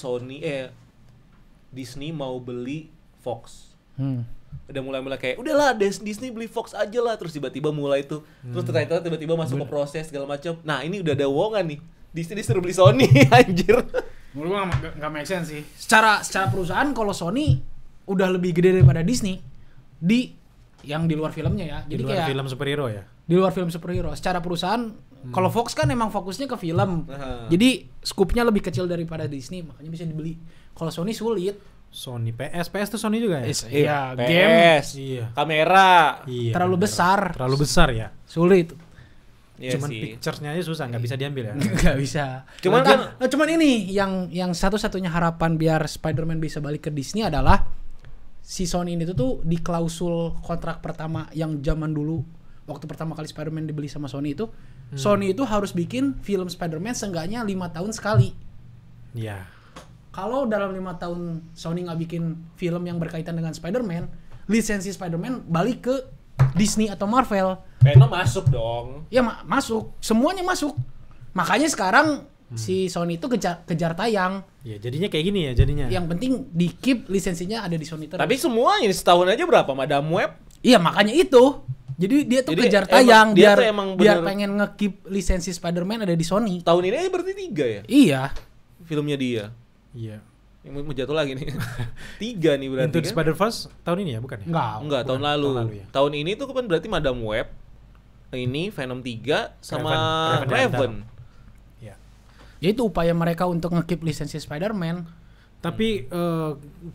Disney mau beli Fox. Udah mulai kayak udahlah Disney beli Fox aja lah, terus tiba-tiba mulai tuh terus ternyata tiba-tiba masuk ke proses segala macam. Nah ini udah ada wongan nih, Disney disuruh beli Sony. Anjir. Menurut gua nggak make sense sih. Secara perusahaan kalau Sony udah lebih gede daripada Disney di luar filmnya ya. Jadi Di luar kayak film superhero ya. di luar film superhero. Secara perusahaan kalau Fox kan emang fokusnya ke film. Jadi skupnya lebih kecil daripada Disney, makanya bisa dibeli. Kalau Sony sulit. Sony PS tuh Sony juga ya. Iya, game PS, Iya. kamera. Iya. terlalu besar, Terlalu besar ya. sulit. Iya Cuman sih. pictures-nya aja susah, nggak bisa diambil ya. Nggak bisa. Cuman Cuman ini yang satu-satunya harapan biar Spider-Man bisa balik ke Disney adalah si Sony ini tuh di klausul kontrak pertama yang zaman dulu waktu pertama kali Spider-Man dibeli sama Sony itu, Sony itu harus bikin film Spider-Man seenggaknya 5 tahun sekali. Iya. Kalau dalam 5 tahun Sony nggak bikin film yang berkaitan dengan Spider-Man, lisensi Spider-Man balik ke Disney atau Marvel. Venom masuk dong. Ya masuk, semuanya masuk. Makanya sekarang si Sony itu kejar tayang. Ya jadinya kayak gini ya jadinya. Yang penting di keep lisensinya ada di Sony terus. Tapi semuanya setahun aja berapa Madam Web? Iya makanya itu. Jadi dia tuh Jadi kejar emang- tayang dia biar tuh emang biar bener- pengen nge-keep lisensi Spider-Man ada di Sony. Tahun ini aja berarti 3 ya Iya. filmnya dia. Iya. Yang mau jatuh lagi nih. 3 nih berarti Into the kan? Spider-Verse tahun ini ya bukan ya? Enggak, tahun lalu. tahun lalu ya. Tahun ini tuh kan berarti Madam Web, ini Venom 3 sama Raven Raven. Ya. Ya itu upaya mereka untuk nge-keep lisensi Spider-Man. Tapi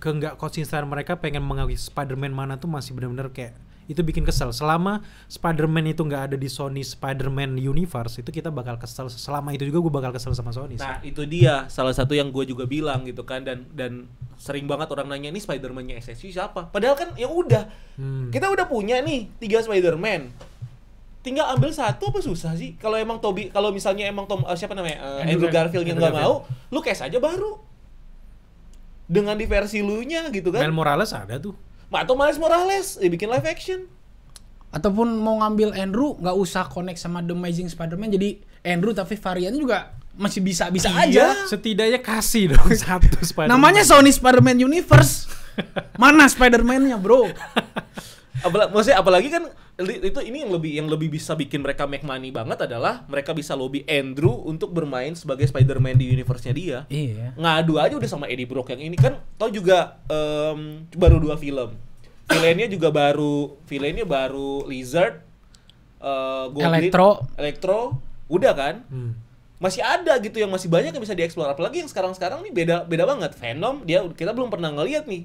nggak konsistenan mereka pengen mengakui Spider-Man mana tuh masih benar-benar kayak itu bikin kesel. Selama Spider-Man itu nggak ada di Sony Spider-Man Universe itu kita bakal kesel. Selama itu juga gue bakal kesel sama Sony. Nah, itu dia salah satu yang gue juga bilang gitu kan, dan sering banget orang nanya ini Spider-Man-nya SSU siapa? Padahal kan ya udah. Kita udah punya nih 3 Spider-Man. Tinggal ambil satu apa susah sih? Kalau emang kalau misalnya emang siapa namanya? Andrew Garfield yang nggak mau, lu cast aja baru. Dengan di versi lu-nya gitu kan. Miles Morales ada tuh. Atau Miles Morales bikin live action. Ataupun mau ngambil Andrew nggak usah connect sama The Amazing Spider-Man, jadi Andrew tapi variannya juga masih bisa Iya. aja. Setidaknya kasih dong satu Spider-Man. Namanya Sony Spider-Man Universe. Mana Spider-Man-nya, bro? Apalagi kan ini yang lebih bisa bikin mereka make money banget adalah mereka bisa lobby Andrew untuk bermain sebagai Spider-Man di universe-nya dia. Iya. Ngadu aja udah sama Eddie Brock yang ini kan, tau juga baru 2 film. Villainnya baru Lizard, Goblin, Electro, udah kan? Masih ada gitu yang masih banyak yang bisa dieksplor. Apalagi yang sekarang nih beda banget. Venom kita belum pernah ngeliat nih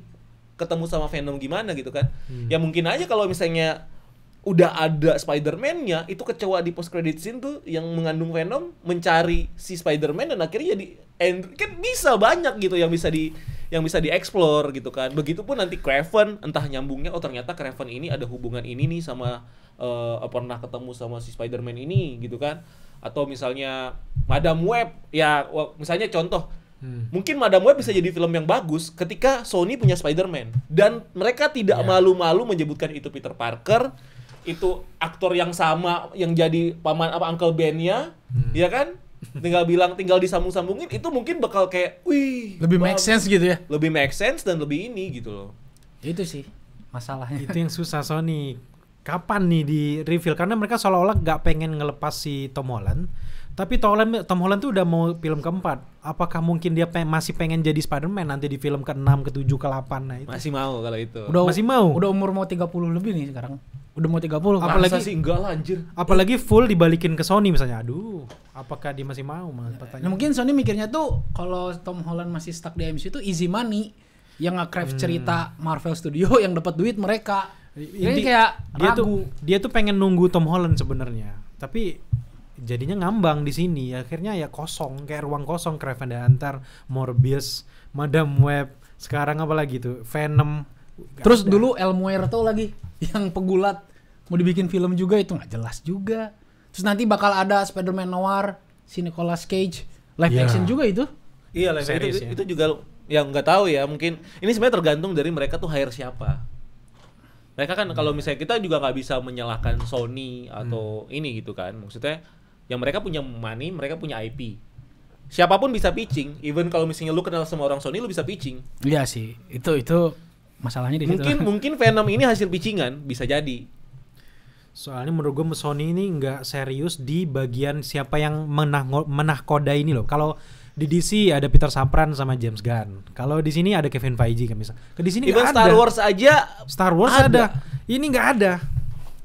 ketemu sama Venom gimana gitu kan. Ya mungkin aja kalau misalnya udah ada Spider-Man-nya, itu kecewa di post credit scene tuh yang mengandung Venom mencari si Spider-Man dan akhirnya jadi kan bisa banyak gitu yang bisa dieksplor gitu kan. Begitupun nanti Kraven, entah nyambungnya ternyata Kraven ini ada hubungan ini nih sama pernah ketemu sama si Spider-Man ini gitu kan. Atau misalnya Madam Web, ya misalnya contoh mungkin Madam Web bisa jadi film yang bagus ketika Sony punya Spider-Man dan mereka tidak malu-malu menyebutkan itu Peter Parker, itu aktor yang sama yang jadi paman Uncle Ben-nya, ya kan? Tinggal disambung-sambungin, itu mungkin bakal kayak Lebih make sense gitu ya. lebih make sense dan lebih ini gitu loh. Itu sih masalahnya. Itu yang susah Sony. Kapan nih di reveal? Karena mereka seolah-olah nggak pengen ngelepas si Tom Holland. Tapi Tom Holland tuh udah mau film keempat. Apakah mungkin dia masih pengen jadi Spider-Man nanti di film ke-6, ke-7, ke-8? Nah itu. Masih mau kalau itu. Masih mau? Udah umur mau 30 lebih nih sekarang. Udah mau 30. Apalagi- Masa sih enggak lah anjir. Apalagi full dibalikin ke Sony misalnya. Aduh, apakah dia masih mau? Nah, Pertanyaan. mungkin Sony mikirnya tuh kalau Tom Holland masih stuck di MCU itu easy money. Yang nge-craft cerita Marvel Studio yang dapat duit mereka. Ini kayak ragu. Dia tuh pengen nunggu Tom Holland sebenarnya. Tapi jadinya ngambang di sini. Akhirnya ya kosong, kayak ruang kosong. Kraven the Hunter, Morbius, Madam Web, sekarang apa lagi tuh? Venom. Gak Terus ada. dulu El Muerto lagi yang pegulat mau dibikin film juga itu nggak jelas juga. Terus nanti bakal ada Spider-Man Noir, si Nicolas Cage, live Ya. action juga itu. Iya lah, Series, itu juga yang nggak tahu ya, mungkin ini sebenarnya tergantung dari mereka tuh hire siapa. Mereka kan kalau misalnya kita juga nggak bisa menyalahkan Sony atau ini gitu kan, maksudnya yang mereka punya money, mereka punya IP. siapapun bisa pitching. Even kalau misalnya lu kenal sama orang Sony, lu bisa pitching. Iya sih. Itu masalahnya di situ. Mungkin Venom ini hasil pitchingan, bisa jadi. Soalnya menurut gue Sony ini nggak serius di bagian siapa yang menahkoda ini loh. Kalau di DC ada Peter Safran sama James Gunn. Kalau di sini ada Kevin Feige kan misal. Di sini Even nggak ada. Star Wars aja. Star Wars ada. Ini nggak ada.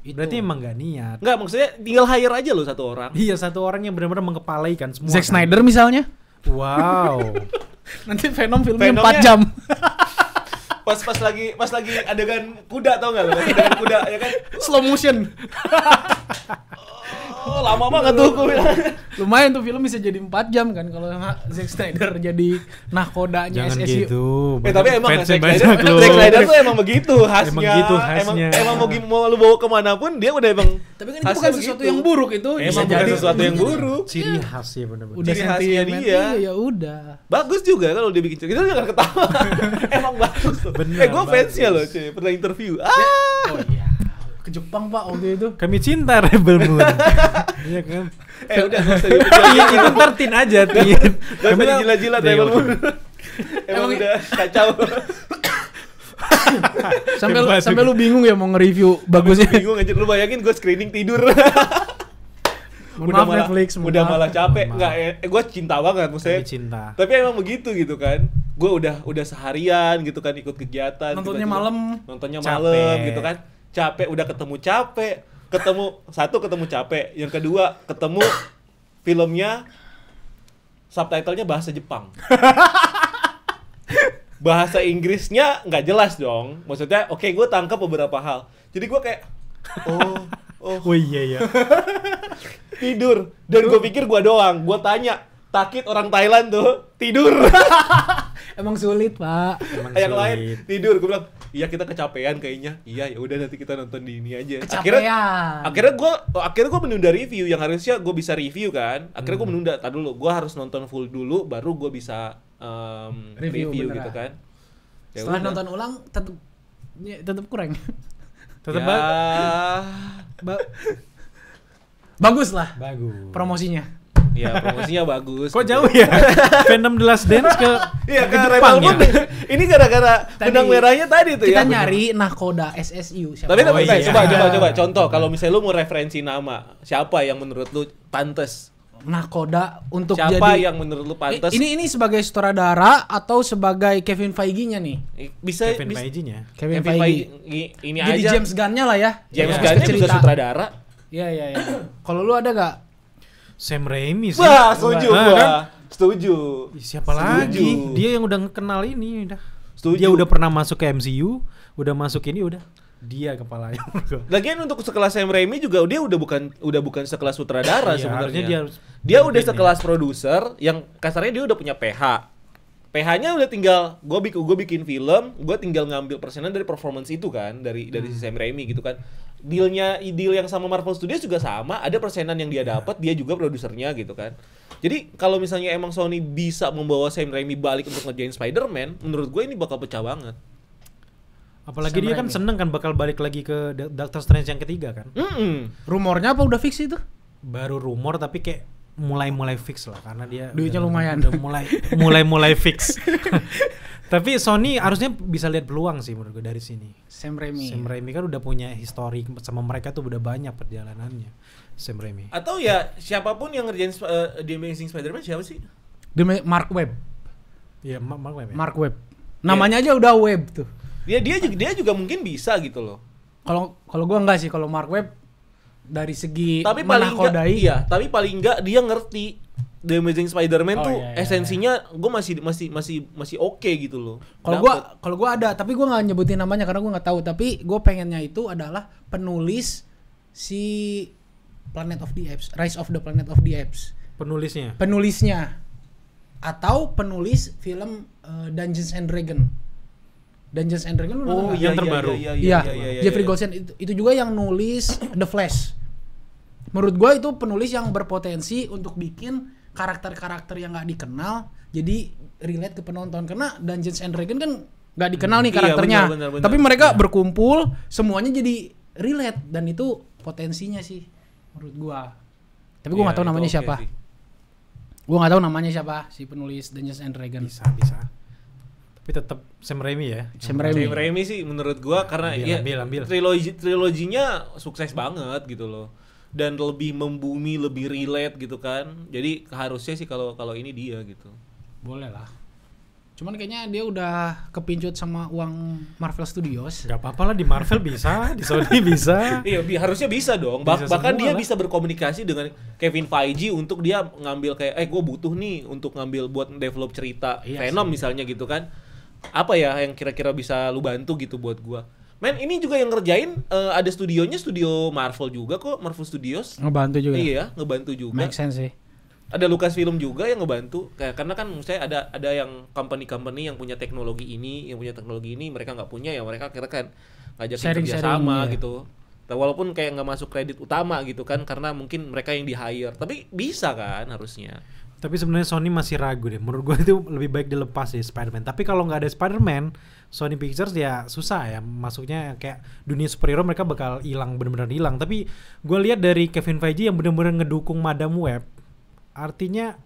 Berarti emang nggak niat. Nggak, maksudnya tinggal hire aja loh satu orang. Iya, satu orang yang benar-benar mengepalai kan semua. Zack kan. Snyder misalnya. Wow. Nanti Venom filmnya Venomnya- 4 jam. Pas lagi adegan kuda, tau nggak lo? Adegan kuda ya kan. Slow motion. Oh, lama banget tuh gue bilang. Lumayan tuh film bisa jadi 4 jam kan kalau Zack Snyder jadi nahkodanya Jangan SSU. gitu. Tapi emang Fansnya Zack banyak loh. Snyder tuh emang begitu khasnya. Emang gitu khasnya. Emang mau lu bawa kemana pun dia udah emang. Tapi kan itu khasnya bukan sesuatu begitu. yang buruk itu. Emang Bisa bukan jadi sesuatu yang buruk. Ciri khas ya benar-benar. Udah ciri khasnya sentimen dia. ya udah. Bagus juga kalau dia bikin cerita. Kita jangan ketawa. Emang bagus tuh. Bener, Gue fansnya bagus. loh cuy. Pernah interview. Oh iya. Ke Jepang Pak waktu itu. Kami cinta Rebel Moon. Iya kan? Udah gak usah Iya, itu ntar tin aja tin. Gak usah dijilat-jilat Rebel Moon. Emang udah kacau. Sampai lu bingung ya mau nge-review bagusnya. Bingung aja, lu bayangin gue screening tidur. Maaf Netflix, mohon udah maaf. malah capek. Mohon Enggak, gue cinta banget maksudnya. Kami cinta. Tapi emang begitu gitu kan. Gue udah seharian gitu kan ikut kegiatan. Nontonnya tiba-tiba- malam. Nontonnya Capek. malam gitu kan. Capek, udah ketemu capek. Ketemu capek. Yang kedua, ketemu filmnya subtitlenya bahasa Jepang. Bahasa Inggrisnya nggak jelas dong. Maksudnya, oke, gue tangkap beberapa hal. Jadi gue kayak, Oh iya. tidur. Dan gue pikir gue doang. Gue tanya, Takit orang Thailand tuh tidur. Emang sulit, Pak. Emang Yang lain sulit. tidur. Gue bilang, iya kita kecapean kayaknya. Iya, ya udah nanti kita nonton di ini aja. Kecapean. Akhirnya gue menunda review yang harusnya gue bisa review kan. Akhirnya gue menunda. Tadi dulu, gue harus nonton full dulu, baru gue bisa Review review beneran. gitu kan. Ya Setelah udah. nonton ulang tetap kurang. Tetap Ya, Bagus lah bagus. promosinya. ya promosinya bagus. Kok jauh ya? Venom The Last Dance ke Iya, ke ke Jepang Rebel ya? Moon. Ini gara-gara Tadi benang merahnya tadi tuh Kita ya. nyari nahkoda SSU siapa? Tapi Oh, iya. coba contoh kalau misalnya lu mau referensi nama, siapa yang menurut lu pantes? Nahkoda untuk Siapa jadi yang menurut lu pantes? Ini sebagai sutradara atau sebagai Kevin Feige-nya nih? Bisa Kevin Feige-nya. Kevin Feige. Feige. Ini Jadi aja. James Gunn-nya lah ya. James Iya. Gunn-nya bisa Cerita. sutradara. Iya. Kalau lu ada gak? Sam Raimi sih. Wah, setuju Nah, gua. kan? Setuju. Ih, siapa Setuju. lagi? Dia yang udah kenal ini udah. Setuju. Dia udah pernah masuk ke MCU, udah masuk ini udah. Dia kepalanya. Lagian untuk sekelas Sam Raimi juga dia udah bukan sekelas sutradara Iya, sebenarnya. harusnya dia harus Dia udah pimpin sekelas produser yang kasarnya dia udah punya PH. PH-nya udah tinggal gue bikin film, gue tinggal ngambil persenan dari performance itu kan dari si Sam Raimi gitu kan. Deal yang sama Marvel Studios juga sama, ada persenan yang dia dapat, dia juga produsernya gitu kan. Jadi kalau misalnya emang Sony bisa membawa Sam Raimi balik untuk ngerjain Spider-Man, menurut gue ini bakal pecah banget. Apalagi Sam dia kan Raimi. seneng kan bakal balik lagi ke Doctor Strange yang ketiga kan. Rumornya apa udah fix itu? Baru rumor tapi kayak mulai fix lah karena dia Duitnya udah- lumayan. udah mulai fix. Tapi Sony harusnya bisa lihat peluang sih menurut gue dari sini. Sam Raimi. Sam Raimi kan udah punya histori sama mereka tuh udah banyak perjalanannya. Sam Raimi. Atau ya siapapun yang ngerjain The Amazing Spider-Man siapa sih? Mark Webb. Iya, Mark Webb. Mark Webb. Namanya aja udah Webb tuh. Dia juga mungkin bisa gitu loh. Kalau gua enggak sih, kalau Mark Webb dari segi Tapi paling enggak menakodai. iya, tapi paling enggak dia ngerti The Amazing Spider-Man Oh, tuh iya, iya, esensinya gue masih oke gitu loh. Kalau gua ada, tapi gua nggak nyebutin namanya karena gua nggak tahu. Tapi gue pengennya itu adalah penulis si Planet of the Apes, Rise of the Planet of the Apes. Penulisnya. Atau penulis film Dungeons and Dragons. Dungeons and Dragons lu nonton nggak? yang terbaru. Iya, Jeffrey Goldstein itu juga yang nulis The Flash. Menurut gua itu penulis yang berpotensi untuk bikin karakter-karakter yang nggak dikenal jadi relate ke penonton karena Dungeons and Dragons kan nggak dikenal nih Iya, karakternya, benar. tapi mereka berkumpul semuanya jadi relate dan itu potensinya sih menurut gua. Tapi gua nggak tahu namanya siapa. Gua nggak tahu namanya siapa si penulis Dungeons and Dragons. Bisa. Tapi tetap Sam Raimi ya. Sam Raimi. Sam Raimi sih menurut gua karena ambil. triloginya sukses banget gitu loh. Dan lebih membumi, lebih relate gitu kan. Jadi harusnya sih kalau ini dia gitu. Boleh lah. Cuman kayaknya dia udah kepincut sama uang Marvel Studios. Gak apa-apa lah, di Marvel bisa, di Sony bisa. Iya, harusnya bisa dong. Bisa Bahkan dia semua lah. bisa berkomunikasi dengan Kevin Feige untuk dia ngambil kayak gue butuh nih untuk ngambil buat develop cerita Iya Venom sih. misalnya gitu kan. Apa ya yang kira-kira bisa lu bantu gitu buat gua. Men, ini juga yang ngerjain ada studionya, studio Marvel juga kok, Marvel Studios. Ngebantu juga. Iya, ngebantu juga. Make sense sih. Ada Lucasfilm juga yang ngebantu. Karena kan misalnya ada yang company yang punya teknologi ini, mereka nggak punya ya mereka kira kan ngajakin Sharing-sharing, kerjasama ya. gitu. Nah, walaupun kayak nggak masuk kredit utama gitu kan, karena mungkin mereka yang di hire, tapi bisa kan harusnya. Tapi sebenarnya Sony masih ragu deh. Menurut gue itu lebih baik dilepas deh Spider-Man. Tapi kalau nggak ada Spider-Man, Sony Pictures ya susah ya. Masuknya kayak dunia superhero mereka bakal hilang, benar-benar hilang. Tapi gue lihat dari Kevin Feige yang benar-benar ngedukung Madam Web. Artinya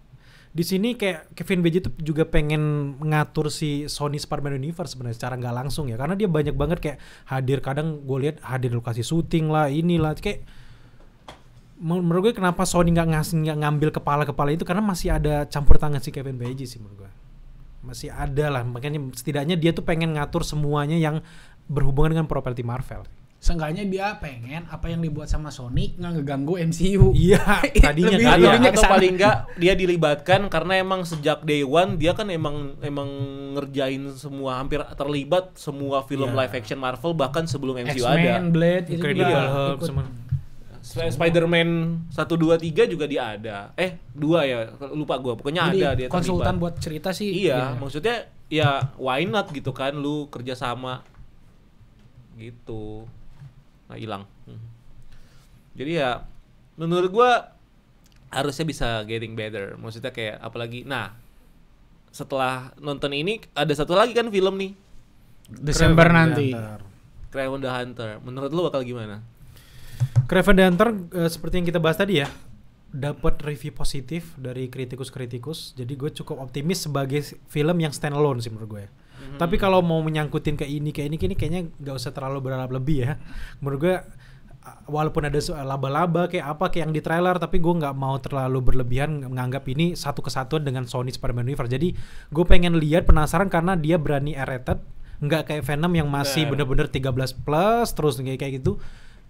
di sini kayak Kevin Feige itu juga pengen ngatur si Sony Spider-Man Universe sebenarnya secara nggak langsung ya. Karena dia banyak banget kayak hadir, kadang gue lihat hadir lokasi syuting lah, inilah kayak menurut gue kenapa Sony nggak ngambil kepala itu karena masih ada campur tangan si Kevin Feige sih menurut gue. Masih ada lah, makanya setidaknya dia tuh pengen ngatur semuanya yang berhubungan dengan properti Marvel. Seenggaknya dia pengen apa yang dibuat sama Sony nggak ngeganggu MCU. Iya, tadinya Lebih- kan lebih- iya. lebih- Atau kesana. paling enggak dia dilibatkan karena emang sejak day one dia kan emang ngerjain semua, hampir terlibat semua film Iya. live action Marvel bahkan sebelum MCU X-Men, ada. Blade itu Incredible juga Hulk ikut. sama Spider-Man 1 2 3 juga dia ada. 2 ya, lupa gua. Pokoknya Jadi ada dia konsultan terlibat. buat cerita sih. Iya, maksudnya ya why not gitu kan lu kerja sama gitu. Nah, hilang. Jadi ya menurut gua harusnya bisa getting better. Maksudnya kayak apalagi setelah nonton ini ada satu lagi kan film nih, Desember Kraven nanti. the Hunter. Kraven the Hunter. Menurut lu bakal gimana? Kraven the Hunter seperti yang kita bahas tadi ya, dapat review positif dari kritikus-kritikus. Jadi gue cukup optimis sebagai film yang standalone sih menurut gue. Tapi kalau mau menyangkutin ke ini kayaknya nggak usah terlalu berharap lebih ya. Menurut gue walaupun ada laba-laba kayak apa kayak yang di trailer, tapi gue nggak mau terlalu berlebihan menganggap ini satu kesatuan dengan Sony Spider-Man Universe. Jadi gue pengen lihat, penasaran karena dia berani R-rated, nggak kayak Venom yang masih bener-bener 13 plus terus kayak gitu.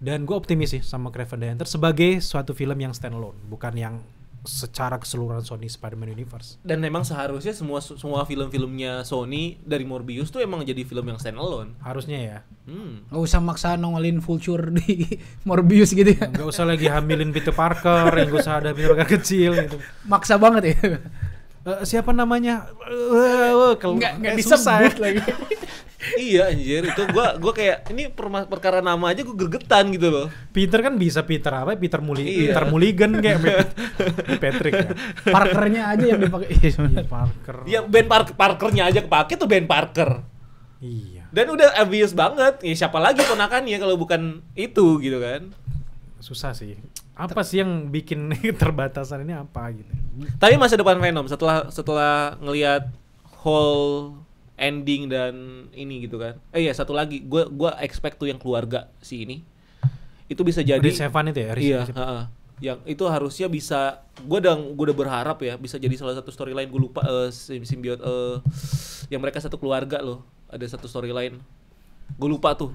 Dan gue optimis sih sama Kraven the Hunter sebagai suatu film yang standalone, bukan yang secara keseluruhan Sony Spider-Man Universe. Dan memang seharusnya semua film-filmnya Sony dari Morbius tuh emang jadi film yang standalone. Harusnya ya. Nggak usah maksa nongolin Vulture di Morbius gitu ya. Nggak usah lagi hamilin Peter Parker, nggak usah ada Peter Parker kecil gitu. Maksa banget ya. Siapa namanya? Nggak susah disebut ya. lagi. Iya anjir, itu gua kayak ini perkara nama aja gua gergetan gitu loh. Peter kan bisa Peter apa? Peter Iya. Peter Mulligan kayak Patrick ya. Parkernya aja yang dipakai. Iya Iya, sebenarnya. Parker. Ya Ben Parkernya aja kepake tuh Ben Parker. Iya. Dan udah obvious banget. Ya siapa lagi ponakannya kalau bukan itu gitu kan. Susah sih. Apa sih yang bikin terbatasan ini apa gitu? Tapi masa depan Venom setelah ngelihat whole ending dan ini gitu kan. Iya, satu lagi gua expect tuh yang keluarga si ini. Itu bisa jadi Chris Evans itu ya? Iya, yang itu harusnya bisa gua udah berharap ya bisa jadi salah satu storyline. Gue lupa simbiot yang mereka satu keluarga loh. Ada satu storyline. Gue lupa tuh.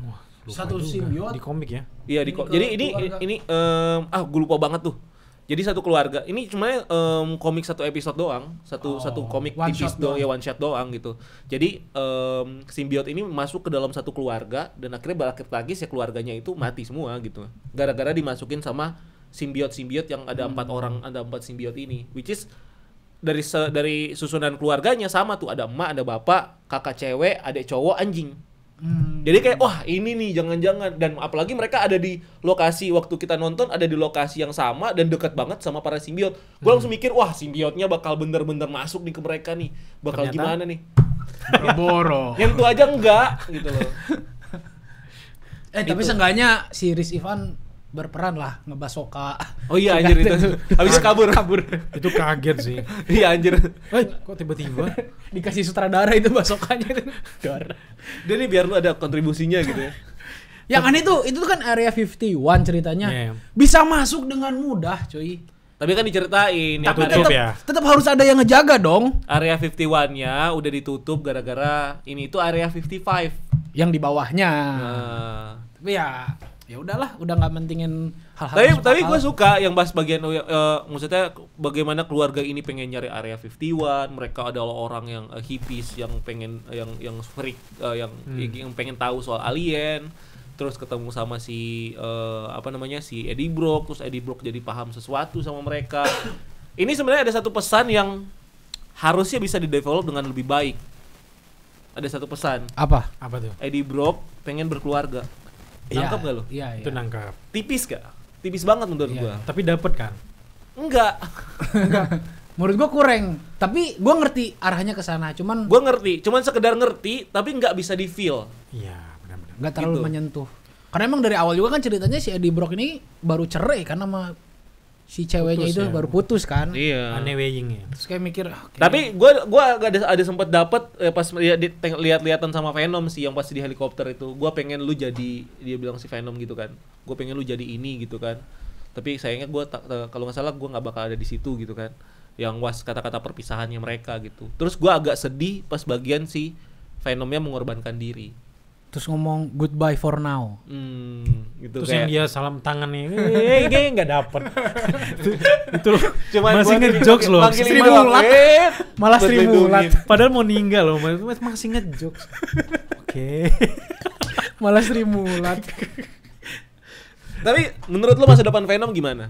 Lupa Satu juga. simbiot. Di komik ya? Iya jadi ini gue lupa banget tuh. Jadi satu keluarga. Ini cuma komik satu episode doang, satu komik one tipis shot doang, doang. ya one shot doang gitu. Jadi simbiot ini masuk ke dalam satu keluarga dan akhirnya berakhir tragis ya, keluarganya itu mati semua gitu. Gara-gara dimasukin sama simbiot yang ada 4 orang, ada 4 simbiot ini, which is dari susunan keluarganya sama tuh, ada emak, ada bapak, kakak cewek, adik cowok, anjing. Jadi kayak wah ini nih jangan-jangan, dan apalagi mereka ada di lokasi waktu kita nonton, ada di lokasi yang sama dan dekat banget sama para simbiot. Gue langsung mikir wah simbiotnya bakal bener-bener masuk nih ke mereka nih, bakal Ternyata gimana nih? Boro-boro. Yang itu aja enggak gitu loh. Tapi Gitu. seenggaknya si Chris Evans berperan lah ngebasoka. Oh iya anjir itu. Habis kabur. Itu kaget sih. Iya anjir. Kok tiba-tiba? Dikasih sutradara itu basokanya itu. Dia nih biar lu ada kontribusinya gitu ya. Yang aneh tuh, itu tuh kan Area 51 ceritanya. Yeah. Bisa masuk dengan mudah, cuy. Tapi kan diceritain ya Tapi tutup tetap, ya. tetap harus ada yang ngejaga dong. Area 51-nya udah ditutup gara-gara ini tuh Area 55. Yang di bawahnya. Nah. Tapi ya udahlah, udah nggak mentingin hal-hal. Tapi gue suka yang bahas bagian maksudnya bagaimana keluarga ini pengen nyari Area 51, mereka adalah orang yang hippies yang pengen yang freak yang pengen tahu soal alien. Terus ketemu sama si si Eddie Brock, terus Eddie Brock jadi paham sesuatu sama mereka. Ini sebenarnya ada satu pesan yang harusnya bisa di-develop dengan lebih baik. Ada satu pesan. Apa tuh? Eddie Brock pengen berkeluarga. Nangkep gak lo? Iya. Itu nangkep. Tipis gak? Tipis banget menurut gua. Tapi dapet kan? Enggak. Menurut gua kurang. Tapi gua ngerti arahnya ke sana. Cuman sekedar ngerti tapi nggak bisa di-feel. Iya, benar-benar. nggak terlalu Gitu. menyentuh. Karena emang dari awal juga kan ceritanya si Eddie Brock ini baru cerai kan sama si ceweknya Putus itu ya. baru putus kan. Iya. Aneh weighing ya. Terus kayak mikir, oke. Tapi gua ada sempat dapat pas lihat-lihatan sama Venom sih yang pas di helikopter itu. Gua pengen lu jadi, dia bilang si Venom gitu kan. Gua pengen lu jadi ini gitu kan. Tapi sayangnya gua kalau nggak salah gua nggak bakal ada di situ gitu kan. Yang kata-kata perpisahannya mereka gitu. Terus gua agak sedih pas bagian si Venomnya mengorbankan diri. Terus ngomong goodbye for now. Gitu Terus kayak yang dia salam tangan nih, kayaknya nggak dapet. itu cuman masih buat ngejokes loh. manggilin Sri doang. Mulat. Malah Buat Sri lindungin. Mulat. Padahal mau ninggal loh, masih ngejokes. Oke. Malah Sri Mulat. Tapi menurut lo masa depan Venom gimana?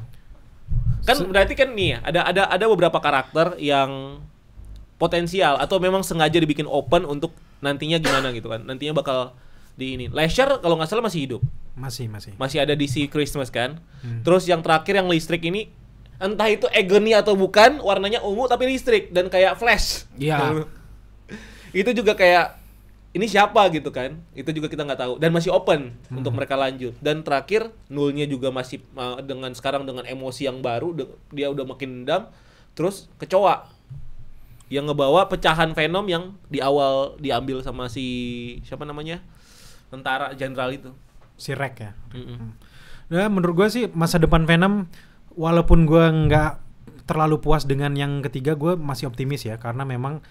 Kan berarti kan nih ya, ada beberapa karakter yang potensial atau memang sengaja dibikin open untuk nantinya gimana gitu kan. Nantinya bakal di ini. Lasher kalau nggak salah masih hidup. Masih ada di si Christmas kan. Terus yang terakhir yang listrik ini entah itu Agony atau bukan, warnanya ungu tapi listrik dan kayak flash. Iya. Itu juga kayak ini siapa gitu kan. Itu juga kita nggak tahu dan masih open untuk mereka lanjut. Dan terakhir Nullnya juga masih dengan emosi yang baru, dia udah makin dendam. Terus kecoa yang ngebawa pecahan Venom yang di awal diambil sama si siapa namanya? Tentara jenderal itu. Si Rex ya. Nah, menurut gue sih masa depan Venom, walaupun gue nggak terlalu puas dengan yang ketiga, gue masih optimis ya, karena memang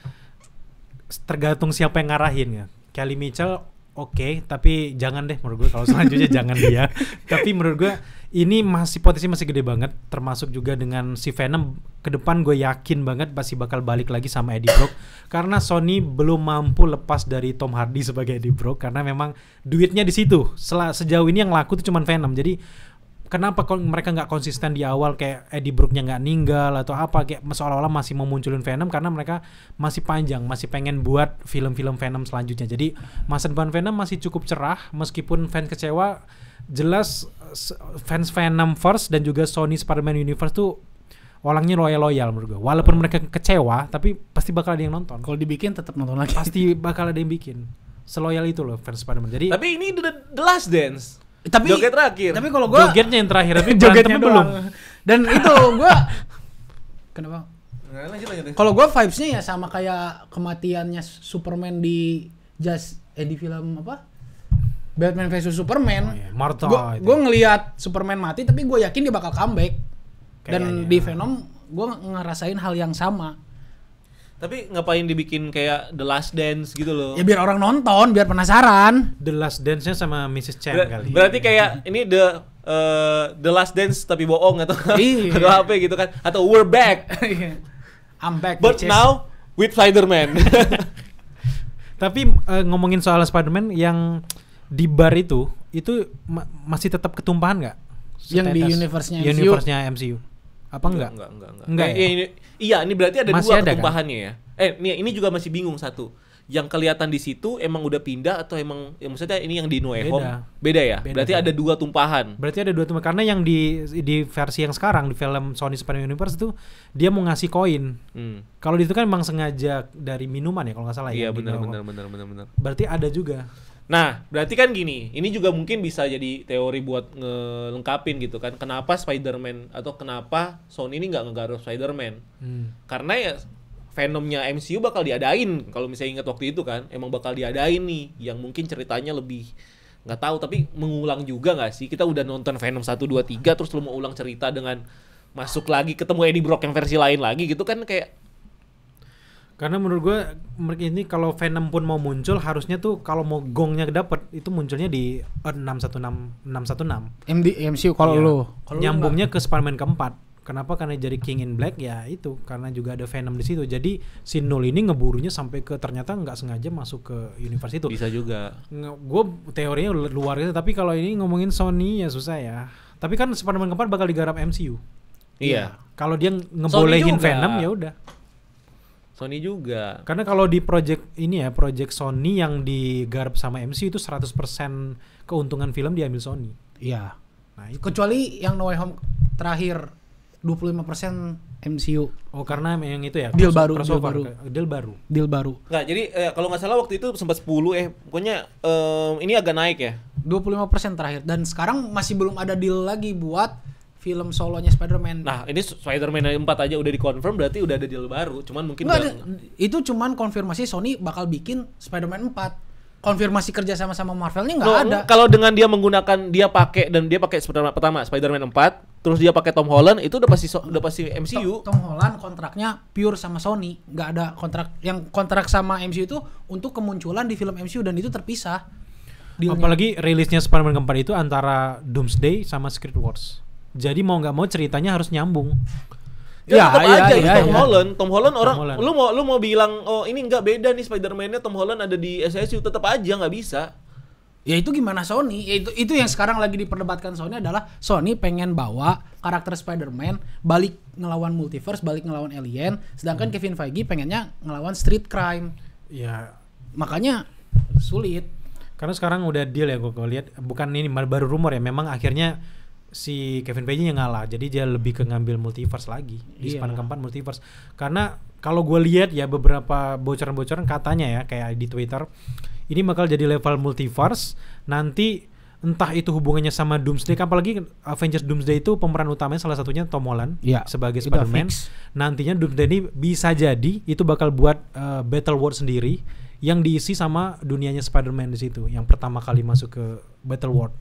tergantung siapa yang ngarahin ya. Kelly Mitchell oke, tapi jangan deh menurut gue kalau selanjutnya jangan dia. Tapi menurut gue ini potensi masih gede banget, termasuk juga dengan si Venom ke depan gue yakin banget pasti bakal balik lagi sama Eddie Brock karena Sony belum mampu lepas dari Tom Hardy sebagai Eddie Brock karena memang duitnya di situ. Sejauh ini yang laku tuh cuman Venom. Jadi kenapa mereka nggak konsisten di awal kayak Eddie Brock-nya nggak ninggal atau apa, kayak seolah-olah masih mau munculin Venom karena mereka masih panjang, masih pengen buat film-film Venom selanjutnya. Jadi masa depan Venom masih cukup cerah meskipun fans kecewa. Jelas fans Venom first dan juga Sony Spider-Man Universe tuh orangnya loyal menurut gue. Walaupun mereka kecewa tapi pasti bakal ada yang nonton. Kalau dibikin tetap nonton lagi. Pasti bakal ada yang bikin. Seloyal itu loh fans Spider-Man. Jadi Tapi ini The Last Dance. Tapi Joget terakhir. Tapi kalau gua jogetnya yang terakhir tapi jogetnya berantemnya belum. Dan itu gua kenapa? Lanjut. Kalau gua vibes-nya ya sama kayak kematiannya Superman di di film apa? Batman vs Superman. Oh, iya. Martha itu. Gue ngelihat Superman mati tapi gue yakin dia bakal comeback. Dan Kayaknya. di Venom gue ngerasain hal yang sama. Tapi ngapain dibikin kayak The Last Dance gitu loh? Ya biar orang nonton, biar penasaran. The Last Dance-nya sama Mrs. Chen kali. Berarti kayak ini The Last Dance tapi bohong atau Iya. atau apa gitu kan? Atau We're Back. I'm back. But bitches. now with Spider-Man. Tapi ngomongin soal Spider-Man yang di bar itu masih tetap ketumpahan nggak? Yang di Setetes. universe-nya MCU? Universe-nya MCU. Apa enggak? Enggak ya? Ini berarti ada Masih dua ada, ketumpahannya ya. ini juga masih bingung satu. Yang kelihatan di situ emang udah pindah atau emang maksudnya ini yang di No Way Home? Beda ya? Berarti ada dua tumpahan. Berarti ada dua tumpahan karena yang di versi yang sekarang di film Sony Spider-Man Universe itu dia mau ngasih koin. Kalau itu kan emang sengaja dari minuman ya kalau nggak salah ya. Iya benar. Berarti ada juga. Nah, berarti kan gini, ini juga mungkin bisa jadi teori buat ngelengkapin gitu kan. Kenapa Spider-Man atau kenapa Sony ini nggak ngegarap Spider-Man? Karena ya Venomnya MCU bakal diadain. Kalau misalnya ingat waktu itu kan, emang bakal diadain nih. Yang mungkin ceritanya lebih nggak tahu, tapi mengulang juga nggak sih? Kita udah nonton Venom 1, 2, 3, terus lu mau ulang cerita dengan masuk lagi ketemu Eddie Brock yang versi lain lagi gitu kan kayak. Karena menurut gue ini kalau Venom pun mau muncul harusnya tuh kalau mau gongnya dapet itu munculnya di 616. MCU kalau Iya. lu Nyambungnya ke Spider-Man keempat. Kenapa? Karena jadi King in Black ya itu karena juga ada Venom di situ. Jadi si Null ini ngeburunya sampai ke ternyata nggak sengaja masuk ke universe itu. Bisa juga. Gue teorinya luar gitu. Tapi kalau ini ngomongin Sony ya susah ya. Tapi kan Spider-Man keempat bakal digarap MCU. Iya. Kalau dia ngebolehin juga. Venom ya udah. Sony juga. Karena kalau di project ini ya, project Sony yang digarap sama MCU itu 100% keuntungan film diambil Sony. iya. Nah, itu. Kecuali yang No Way Home terakhir 25% MCU. Oh, karena yang itu ya. Deal baru, crossover, deal deal baru. Nggak, jadi kalau nggak salah waktu itu sempat 10 pokoknya ini agak naik ya. 25% terakhir dan sekarang masih belum ada deal lagi buat film solonya Spider-Man. Nah, ini Spider-Man 4 aja udah dikonfirm berarti udah ada deal baru. Cuman mungkin Itu cuman konfirmasi Sony bakal bikin Spider-Man 4. Konfirmasi kerja sama Marvelnya nggak No, ada. Kalau dengan dia menggunakan dia pakai pertama Spider-Man 4, terus dia pakai Tom Holland itu udah pasti MCU. Tom Holland kontraknya pure sama Sony, nggak ada kontrak sama MCU itu untuk kemunculan di film MCU dan itu terpisah. Dealnya. Apalagi rilisnya Spider-Man keempat itu antara Doomsday sama Secret Wars. Jadi mau nggak mau ceritanya harus nyambung. Ya, tetap aja itu iya. Tom Holland orang Holland. lu mau bilang oh ini nggak beda nih Spider-Man-nya Tom Holland ada di SSU tetap aja nggak bisa. Ya itu gimana Sony? Ya itu yang sekarang lagi diperdebatkan Sony adalah Sony pengen bawa karakter Spider-Man balik ngelawan multiverse, balik ngelawan alien, sedangkan Kevin Feige pengennya ngelawan street crime. Ya, Makanya sulit. karena sekarang udah deal ya gue lihat, bukan ini baru rumor ya, memang akhirnya si Kevin Feige yang ngalah. Jadi dia lebih ke ngambil multiverse lagi di Iya. Spider-Man keempat multiverse. Karena kalau gue lihat ya beberapa bocoran-bocoran katanya ya kayak di Twitter, ini bakal jadi level multiverse nanti entah itu hubungannya sama Doomsday, apalagi Avengers Doomsday itu pemeran utamanya salah satunya Tom Holland Iya, sebagai itu Spider-Man. fix. Nantinya Doomsday ini bisa jadi itu bakal buat Battle World sendiri yang diisi sama dunianya Spider-Man di situ yang pertama kali masuk ke Battle World.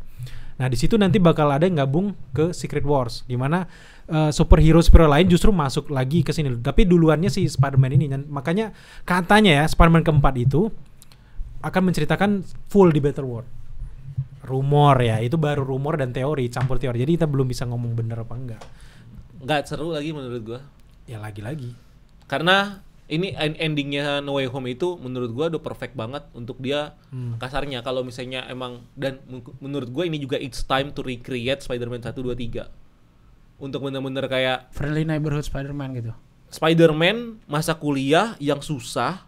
Nah, di situ nanti bakal ada yang gabung ke Secret Wars di mana superhero lain justru masuk lagi ke sini. Tapi duluannya si Spider-Man ini, makanya katanya ya Spider-Man keempat itu akan menceritakan full di Battle World. Rumor ya, itu baru rumor dan teori, campur teori. Jadi kita belum bisa ngomong bener apa enggak. Nggak seru lagi menurut gua. Ya lagi-lagi. Karena ini endingnya No Way Home itu menurut gua udah perfect banget untuk dia kasarnya kalau misalnya emang dan menurut gua ini juga it's time to recreate Spider-Man 1, 2, 3 untuk bener-bener kayak Friendly Neighborhood Spider-Man gitu. Spider-Man masa kuliah yang susah,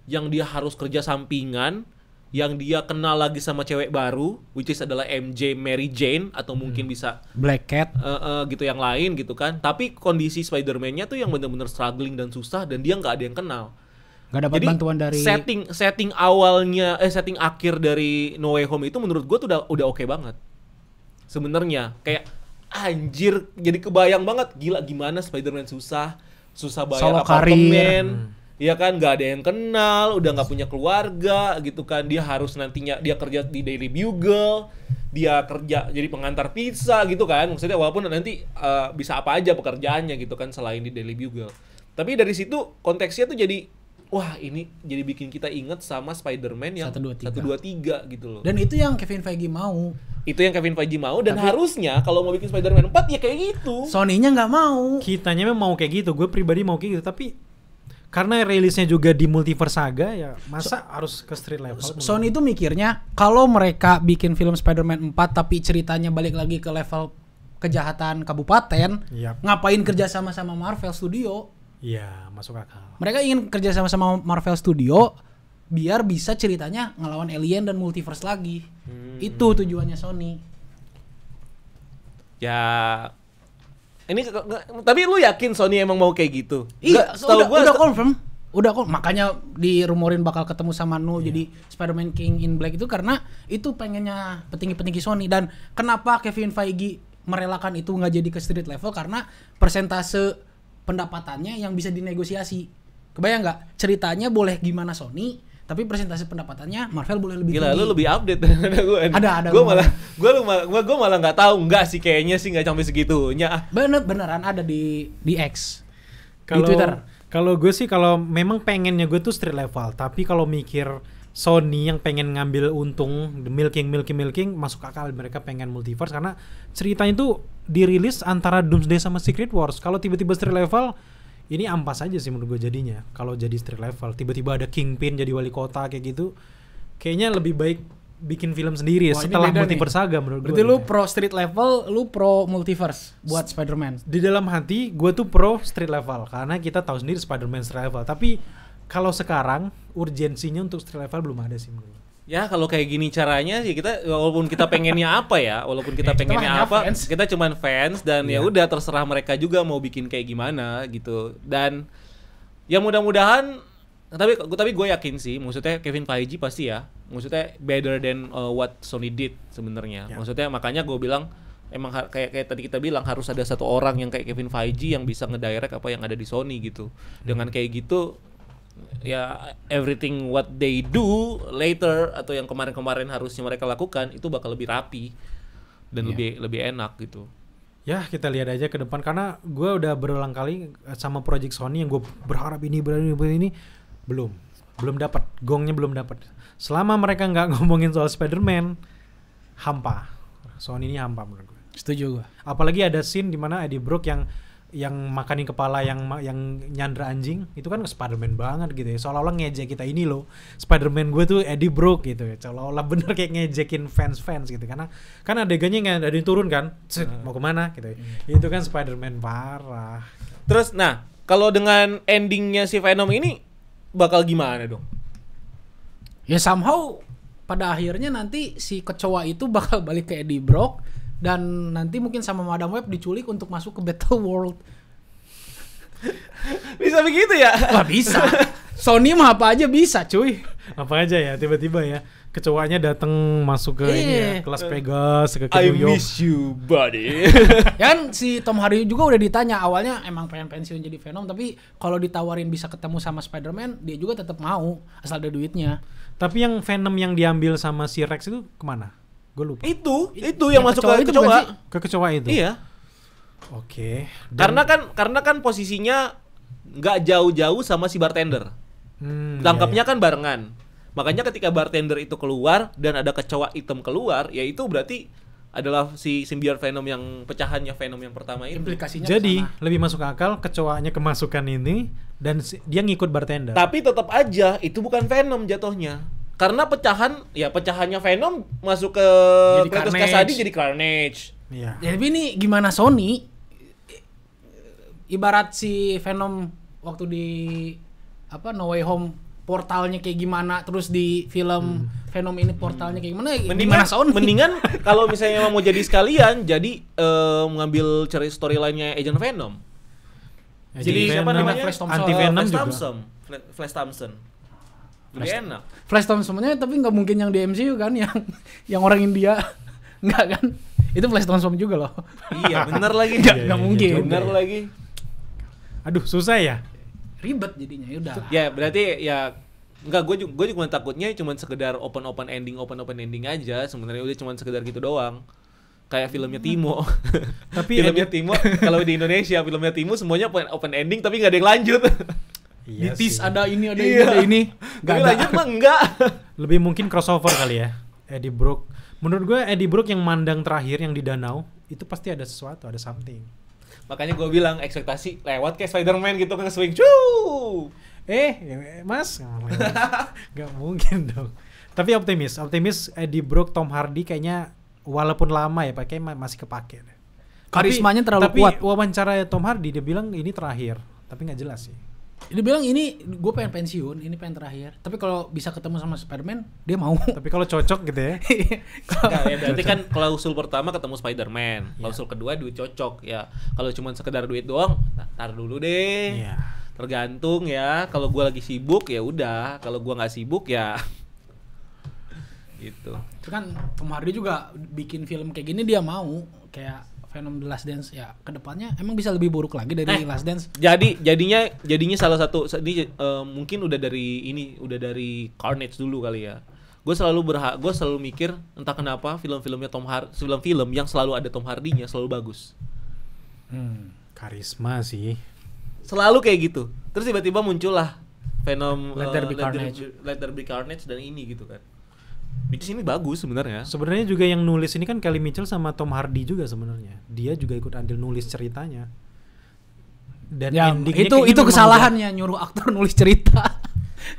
yang dia harus kerja sampingan, yang dia kenal lagi sama cewek baru which is adalah MJ Mary Jane atau mungkin bisa Black Cat. gitu yang lain gitu kan. Tapi kondisi Spider-Man-nya tuh yang benar-benar struggling dan susah dan dia nggak ada yang kenal. Gak dapat Jadi bantuan dari setting awalnya setting akhir dari No Way Home itu menurut gue tuh udah oke banget. Sebenarnya kayak anjir jadi kebayang banget gila gimana Spider-Man susah bayar Solo apartemen. Ya kan nggak ada yang kenal, udah nggak punya keluarga gitu kan. Dia harus nantinya dia kerja di Daily Bugle, dia kerja jadi pengantar pizza gitu kan. Maksudnya walaupun nanti bisa apa aja pekerjaannya gitu kan selain di Daily Bugle. Tapi dari situ konteksnya tuh jadi wah ini jadi bikin kita inget sama Spider-Man yang 1, 2, 3 gitu loh. Dan itu yang Kevin Feige mau. Itu yang Kevin Feige mau dan harusnya kalau mau bikin Spider-Man 4 ya kayak gitu. Sony-nya nggak mau. Kitanya memang mau kayak gitu, gue pribadi mau kayak gitu, tapi karena rilisnya juga di multiverse saga ya masa harus ke street level. Sony itu mikirnya kalau mereka bikin film Spider-Man 4 tapi ceritanya balik lagi ke level kejahatan kabupaten, Yap. ngapain kerja sama Marvel Studio? Iya, masuk akal. Mereka ingin kerja sama Marvel Studio biar bisa ceritanya ngelawan alien dan multiverse lagi. Itu tujuannya Sony. Ya ini tapi lu yakin Sony emang mau kayak gitu? Iya, Nggak, setahu gua udah confirm. Udah kok, makanya dirumorin bakal ketemu sama Null jadi Spider-Man King in Black itu karena itu pengennya petinggi-petinggi Sony. Dan kenapa Kevin Feige merelakan itu nggak jadi ke street level, karena persentase pendapatannya yang bisa dinegosiasi. Kebayang nggak? Ceritanya boleh gimana Sony, tapi persentase pendapatannya Marvel boleh lebih Gila, tinggi. lu lebih update daripada gue. Ada Gue malah nggak tahu, enggak sih kayaknya sih nggak sampai segitunya. Beneran ada di X. Di Kalau Twitter. kalau gue sih kalau memang pengennya gue tuh street level, tapi kalau mikir Sony yang pengen ngambil untung milking masuk akal, mereka pengen multiverse karena ceritanya itu dirilis antara Doomsday sama Secret Wars. Kalau tiba-tiba street level ini ampas aja sih menurut gue jadinya. Kalau jadi street level tiba-tiba ada Kingpin jadi wali kota kayak gitu, kayaknya lebih baik bikin film sendiri Wah, ini setelah beda multiverse nih. saga menurut gue. Berarti lu pro street level, lu pro multiverse buat Spider-Man. Di dalam hati gue tuh pro street level karena kita tahu sendiri Spider-Man street level, tapi kalau sekarang urgensinya untuk street level belum ada sih menurut gue. Ya kalau kayak gini caranya sih kita walaupun kita pengennya apa ya, walaupun kita Kita pengennya hanya apa, fans. kita cuman fans dan ya Iya. udah terserah mereka juga mau bikin kayak gimana gitu. Dan ya mudah-mudahan tapi gue yakin sih, maksudnya Kevin Feige pasti ya, maksudnya better than what Sony did sebenarnya. Ya. Maksudnya makanya gue bilang emang kayak tadi kita bilang harus ada satu orang yang kayak Kevin Feige yang bisa ngedirect apa yang ada di Sony gitu. Dengan kayak gitu ya everything what they do later atau yang kemarin-kemarin harusnya mereka lakukan itu bakal lebih rapi dan lebih enak gitu. Ya kita lihat aja ke depan karena gue udah berulang kali sama project Sony yang gue berharap ini belum dapat gongnya, belum dapat. Selama mereka nggak ngomongin soal Spider-Man, hampa. Sony ini hampa menurut gue. Setuju gua. Apalagi ada scene di mana Eddie Brock yang makanin kepala yang nyandra anjing, itu kan Spider-Man banget gitu ya. Seolah-olah ngejek kita ini loh. Spider-Man gue tuh Eddie Brock gitu ya. Seolah-olah bener kayak ngejekin fans gitu. Karena kan adegannya nggak ada yang turun kan. Set, mau kemana gitu ya. Itu kan Spider-Man parah. Terus nah, kalau dengan endingnya si Venom ini bakal gimana dong? Ya somehow pada akhirnya nanti si kecoa itu bakal balik ke Eddie Brock dan nanti mungkin sama Madam Web diculik untuk masuk ke Battle World. Bisa begitu ya? Wah bisa. Sony mah apa aja bisa cuy. Apa aja ya tiba-tiba ya kecoanya datang masuk ke ini ya, kelas Pegas ke I New York. miss you buddy. Ya kan si Tom Hardy juga udah ditanya awalnya emang pengen pensiun jadi Venom, tapi kalau ditawarin bisa ketemu sama Spider-Man dia juga tetap mau asal ada duitnya. Tapi yang Venom yang diambil sama si Rex itu kemana? Gue lupa. itu yang masuk kecoa ke itu bukan kecoa. sih? Ke kecoa itu. Iya. Oke. Dan- Karena kan posisinya nggak jauh-jauh sama si bartender. Tangkapnya kan barengan. Makanya ketika bartender itu keluar dan ada kecoa hitam keluar, ya itu berarti adalah si simbiote Venom yang pecahannya Venom yang pertama itu. Implikasinya Jadi kesana. lebih masuk akal kecoanya kemasukan ini dan dia ngikut bartender. Tapi tetap aja itu bukan Venom jatuhnya. Karena pecahannya Venom masuk ke Jadi Kratos Carnage. Kasadi jadi Carnage. Iya. Ya, tapi ini gimana Sony ibarat si Venom waktu di No Way Home portalnya kayak gimana, terus di film Venom ini portalnya kayak gimana, gimana Sony? Mendingan kalau misalnya mau jadi sekalian jadi mengambil cari storyline-nya Agent Venom. Jadi siapa namanya? Flash Thompson. Anti Venom Flash juga. Thompson. Flash Thompson. Lebih enak. Flash Thompson sebenarnya tapi nggak mungkin yang di MCU kan, yang orang India nggak kan? Itu Flash Thompson juga loh. Iya, bener lagi. Nggak mungkin. Bener lagi. Aduh, susah ya. Ribet jadinya, ya udah. Ya, berarti ya enggak, gue cuma takutnya cuma sekedar open ending aja. Sebenarnya udah cuma sekedar gitu doang. Kayak filmnya Timo. Tapi filmnya Timo kalau di Indonesia filmnya Timo semuanya open ending tapi nggak ada yang lanjut. Iya Ditis sih. ada ini ada ini Iya. ada ini. Nggak Tapi ada. lanjut mah enggak. Lebih mungkin crossover kali ya. Eddie Brock. Menurut gue Eddie Brock yang mandang terakhir yang di danau itu pasti ada sesuatu, ada something. Makanya gue bilang ekspektasi lewat kayak Spider-Man gitu kan swing. Cuu. Mas, nggak mungkin dong. Tapi optimis Eddie Brock, Tom Hardy kayaknya walaupun lama ya pakai masih kepake. Karismanya terlalu tapi kuat. Wawancara Tom Hardy dia bilang ini terakhir, tapi nggak jelas sih. Dia bilang ini gue pengen pensiun, ini pengen terakhir. Tapi kalau bisa ketemu sama Spider-Man, dia mau. Tapi kalau cocok gitu ya. Nah, ya berarti kan klausul pertama ketemu Spider-Man, klausul kedua duit cocok ya. Kalau cuma sekedar duit doang, tar dulu deh. Iya. Tergantung ya. Kalau gua lagi sibuk ya udah. Kalau gua nggak sibuk ya gitu. Itu kan Tom Hardy juga bikin film kayak gini dia mau kayak Venom The Last Dance ya kedepannya emang bisa lebih buruk lagi dari Last Dance. Jadinya salah satu ini mungkin udah dari Carnage dulu kali ya. Gue selalu mikir entah kenapa film-filmnya film-film yang selalu ada Tom Hardy-nya selalu bagus. Karisma sih. Selalu kayak gitu. Terus tiba-tiba muncullah Venom Let There Be Carnage. Let There Be Carnage dan ini gitu kan. Di sini bagus sebenarnya. Sebenarnya juga yang nulis ini kan Kelly Mitchell sama Tom Hardy juga sebenarnya. Dia juga ikut andil nulis ceritanya. Dan Ya, endingnya itu kayaknya memang kesalahannya nyuruh aktor nulis cerita.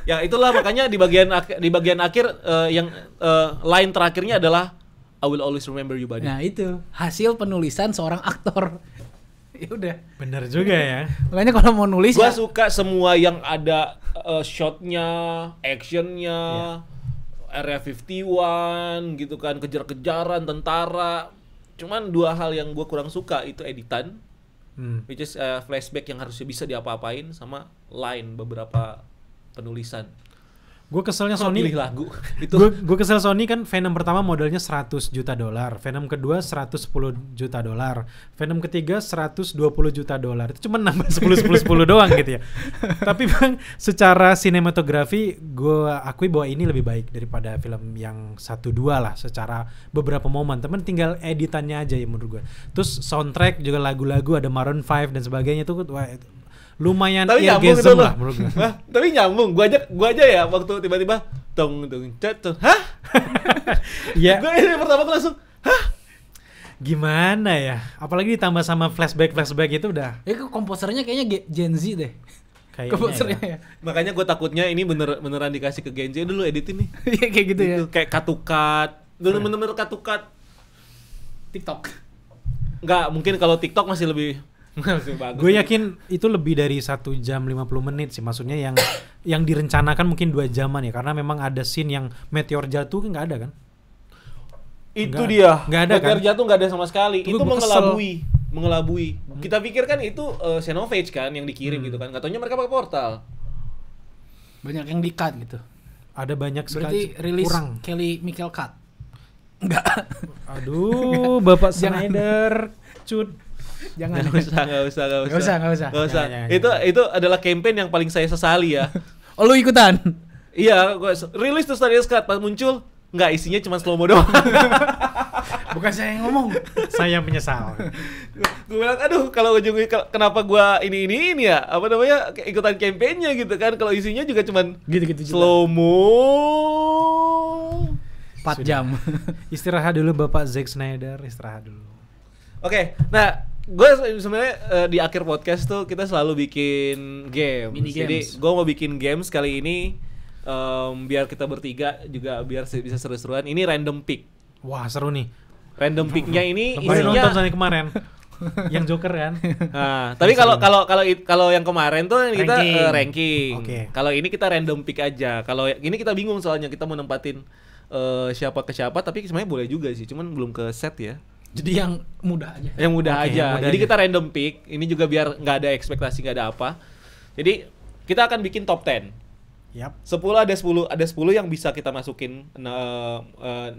Ya itulah makanya di bagian akhir yang line terakhirnya adalah I will always remember you buddy. Nah, itu hasil penulisan seorang aktor. Ya udah. bener juga ya. Makanya kalau mau nulis Gua ya suka semua yang ada shotnya, actionnya, Area 51 gitu kan, kejar-kejaran tentara. Cuman dua hal yang gue kurang suka itu editan, which is flashback yang harusnya bisa diapa-apain sama line beberapa penulisan. Gue keselnya Kalau Sony. pilih lagu itu Gue kesel Sony kan Venom pertama modalnya $100 juta, Venom kedua $110 juta, Venom ketiga $120 juta. Itu cuma nambah 10 doang gitu ya. Tapi bang, secara sinematografi gue akui bahwa ini lebih baik daripada film yang 1-2 lah secara beberapa momen. Temen tinggal editannya aja ya menurut gue. Terus soundtrack juga lagu-lagu ada Maroon 5 dan sebagainya itu wah, lumayan tapi nyambung gitu eargasm loh. lah menurut gue. Tapi nyambung. Gua aja ya waktu tiba-tiba tong cet. Hah? Ya. Gue ini pertama langsung hah? Gimana ya? Apalagi ditambah sama flashback itu udah komposernya kayaknya Gen Z deh. kayaknya Komposernya ya. ya. Makanya gue takutnya ini beneran dikasih ke Gen Z dulu editin nih. Iya kayak gitu ya. Kayak katukat. Bener-bener katukat. TikTok. Enggak, mungkin kalau TikTok masih lebih bagus. Gue yakin itu lebih dari 1 jam 50 menit sih. Maksudnya yang direncanakan mungkin 2 jaman ya. Karena memang ada scene yang meteor jatuh kan nggak ada kan? Itu Nggak- dia. nggak ada Meteor kan? jatuh nggak ada sama sekali. Itu Itu gua kesel. mengelabui. Kita pikir kan itu Xenophage kan yang dikirim gitu kan. Katanya mereka pakai portal. Banyak yang di-cut gitu. Ada banyak Berarti sekali rilis kurang. Kelly Michael cut. Enggak. Aduh, Bapak Jangan. Snyder, cut. Jangan. Nggak usah. Nggak usah. Jangan. Itu adalah campaign yang paling saya sesali ya. Oh, lu ikutan? Iya, gue rilis tuh Snyder's Cut pas muncul nggak isinya cuma slow mo doang. Bukan saya yang ngomong. Saya menyesal. Gue bilang aduh kalau ujungnya kenapa gue ini ya apa namanya ikutan campaignnya gitu kan kalau isinya juga cuman Gitu-gitu juga. slow mo. 4 jam. Istirahat dulu Bapak Zack Snyder, istirahat dulu. Oke, nah gue sebenarnya di akhir podcast tuh kita selalu bikin game. Mini Jadi games. gue mau bikin games kali ini biar kita bertiga juga biar bisa seru-seruan. Ini random pick. Wah, seru nih. Random picknya ini Kemarin nonton isinya. soalnya kemarin. Yang Joker kan? Nah, tapi kalau yang kemarin tuh kita ranking. Oke. Kalau ini kita random pick aja. Kalau ini kita bingung soalnya kita mau nempatin siapa ke siapa, tapi sebenarnya boleh juga sih, cuman belum ke set ya. Jadi yang mudah aja. Yang mudah Oke, aja. yang mudah Jadi aja. kita random pick. Ini juga biar nggak ada ekspektasi, nggak ada apa. Jadi kita akan bikin top 10. Yap. 10 yang bisa kita masukin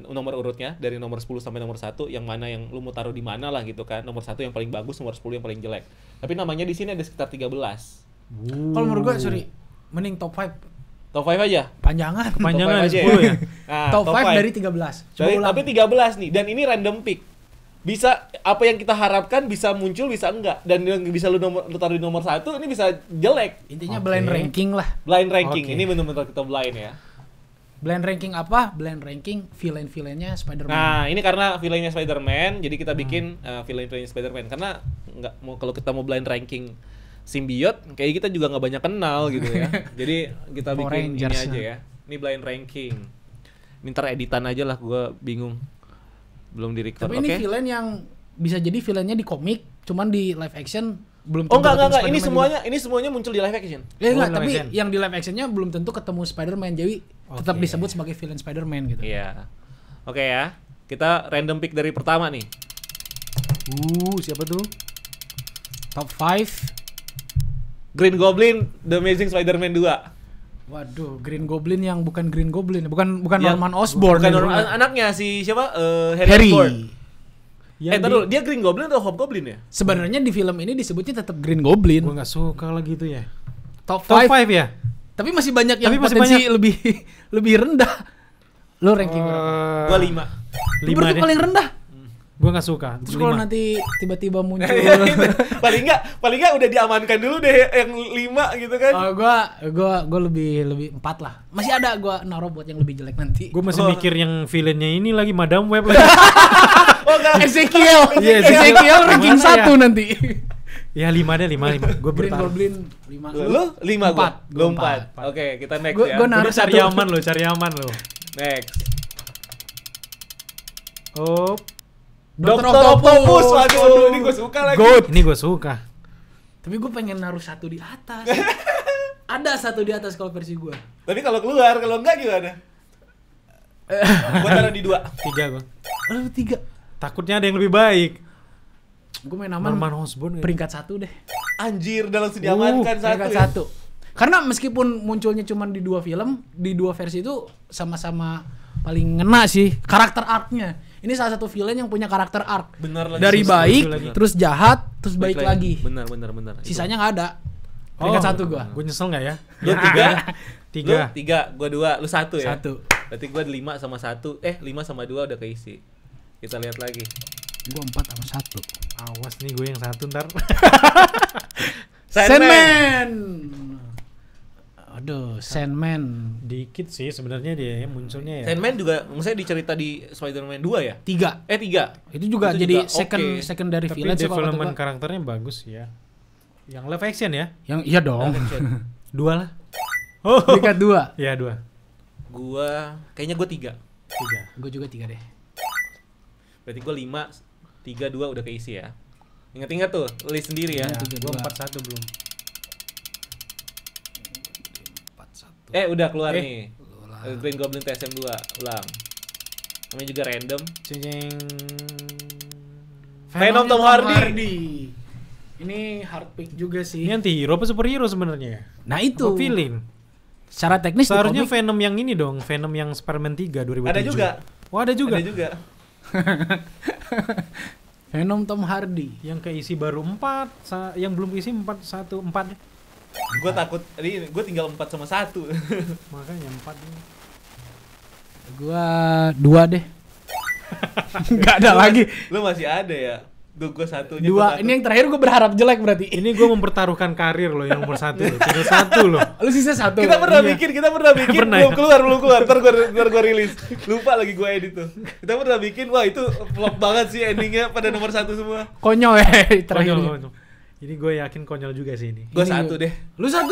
nomor urutnya dari nomor 10 sampai nomor 1, yang mana yang lu mau taruh di mana lah gitu kan. Nomor 1 yang paling bagus, nomor 10 yang paling jelek. Tapi namanya di sini ada sekitar 13. Kalau menurut gua mending top 5 Top 5 aja. panjangan. Panjangan Top 5 aja 10 ya. Nah, top 5 dari 13. Coba ulang. Tapi 13 nih dan ini random pick. Bisa apa yang kita harapkan bisa muncul bisa enggak, dan yang bisa lu taruh di nomor 1 ini bisa jelek. Intinya Oke. blind ranking lah. Blind ranking. Oke. Ini benar-benar kita blind ya. Blind ranking apa? Blind ranking villain-villainnya Spider-Man. Nah, ini karena villainnya Spider-Man, jadi kita bikin villain-villainnya Spider-Man. Karena kalau kita mau blind ranking simbiot, kayak kita juga nggak banyak kenal gitu ya. Jadi kita Power bikin ini Rangers. aja ya. Ini blind ranking. Ini ntar editan aja lah, gue bingung. Belum di record. Tapi ini Oke. villain yang bisa jadi villainnya di komik, cuman di live action belum Oh tentu ketemu enggak. Ini Spider-Man ini semuanya muncul di live action. juga. Ya enggak, Oh, live tapi action. yang di live actionnya belum tentu ketemu Spider-Man, jadi tetap Oke. disebut sebagai villain Spider-Man gitu. Iya. Oke ya. Kita random pick dari pertama nih. Siapa tuh? Top 5 Green Goblin, The Amazing Spider-Man 2. Waduh, Green Goblin yang bukan Green Goblin, bukan Yang- Norman Osborn. Bukan yang Norman, dulu. anaknya si siapa? Harry. Osborn. Yang Ntar dulu, dia Green Goblin atau Hobgoblin ya? Sebenarnya di film ini disebutnya tetap Green Goblin. Gue nggak suka lagi itu ya. Top Top 5. 5 ya? Tapi masih banyak yang Tapi masih potensi banyak. lebih rendah. Lo ranking berapa? Gua 5. Lu berarti deh. paling rendah. Gue nggak suka. Terus kalau 5. nanti tiba-tiba muncul paling enggak udah diamankan dulu deh yang 5 gitu kan. Oh, gua lebih 4 lah. Masih ada gua naruh buat yang lebih jelek nanti. Gue masih mikir yang villainnya ini lagi Madam Web lagi. Oh enggak. Ezekiel. Iya, Ezekiel ranking Gimana 1 nanti. Ya 5 deh, 5. Gue Green bertaruh. Goblin 5. Lu 5 gua. Lu Empat. 4. Oke, kita next Gua- ya. gua naruh Udah cari satu. aman lo, cari aman lo. Next. Oh, Dr. Octopus. Waduh, ini gua suka lagi. ini gue suka. Tapi gue pengen naruh 1 di atas. Ada 1 di atas kalau versi gua. Tapi kalau keluar, kalau enggak gimana? Gua taruh di 2. 3 gue. Aduh 3. Takutnya ada yang lebih baik. Gue main aman Norman Osborn. peringkat 1 deh. Anjir, udah langsung diamankan satu. Peringkat Ya. 1. Karena meskipun munculnya cuma di 2 film, di 2 versi itu sama-sama paling ngena sih karakter arc-nya. Ini salah satu villain yang punya karakter arc. Benar lagi. Dari Setuju baik, lagi. terus jahat, terus baik lagi. Benar. Sisanya nggak ada. Peringkat 1 gua. Gue nyesel nggak ya? Lu 3. 3. 3, gua 2, lu 1 ya? 1. Berarti gua 5 sama 1. 5 sama 2 udah keisi. Kita lihat lagi. Gua 4 sama 1. Awas nih gue yang 1 ntar. Sandman. Aduh, Sandman. Dikit sih sebenarnya dia ya, munculnya ya. Sandman juga maksudnya dicerita di Spider-Man 2 ya? 3. 3. Itu juga Itu jadi juga oke. secondary Tapi villain sih kalau kata development gua. karakternya bagus ya. Yang live action ya? Yang iya dong. 2 lah. Oh. Peringkat 2. Ya 2. Kayaknya gua 3. 3. Gue juga 3 deh. Berarti gua 5, 3, 2 udah keisi ya. Ingat-ingat tuh, list sendiri ya. Iya, 3, Gue 2. 4-1 belum. Udah keluar nih. Green Goblin TSM 2, ulang. Namanya juga random. Ceng. Venom Tom Hardy. Ini hard pick juga sih. Ini anti hero apa superhero sebenarnya? Nah itu. Apa villain? Secara teknis di Seharusnya komik- Venom yang ini dong, Venom yang Spider-Man 3 2007. Ada juga. Oh, ada juga. Ada juga. Venom Tom Hardy. Yang keisi baru 4, yang belum keisi 4 deh. Gua takut, ini gua tinggal 4 sama 1. Makanya 4 deh. Gua 2 deh. Enggak ada lagi. Lu masih ada ya? Gua 1 aja. 2. Ini yang terakhir gua berharap jelek berarti. Ini gue mempertaruhkan karir loh yang nomor 1 loh. Tinggal 1 loh. Lu sisa 1. kita pernah Iya. bikin Pernah belum ya? keluar. Ntar gua rilis. Lupa lagi gua edit tuh. Kita pernah bikin, wah itu flop banget sih endingnya pada nomor 1 semua. Konyol ya terakhir. Konyol. Ini gue yakin konyol juga sih ini. Gua Ini 1 deh. Lu 1.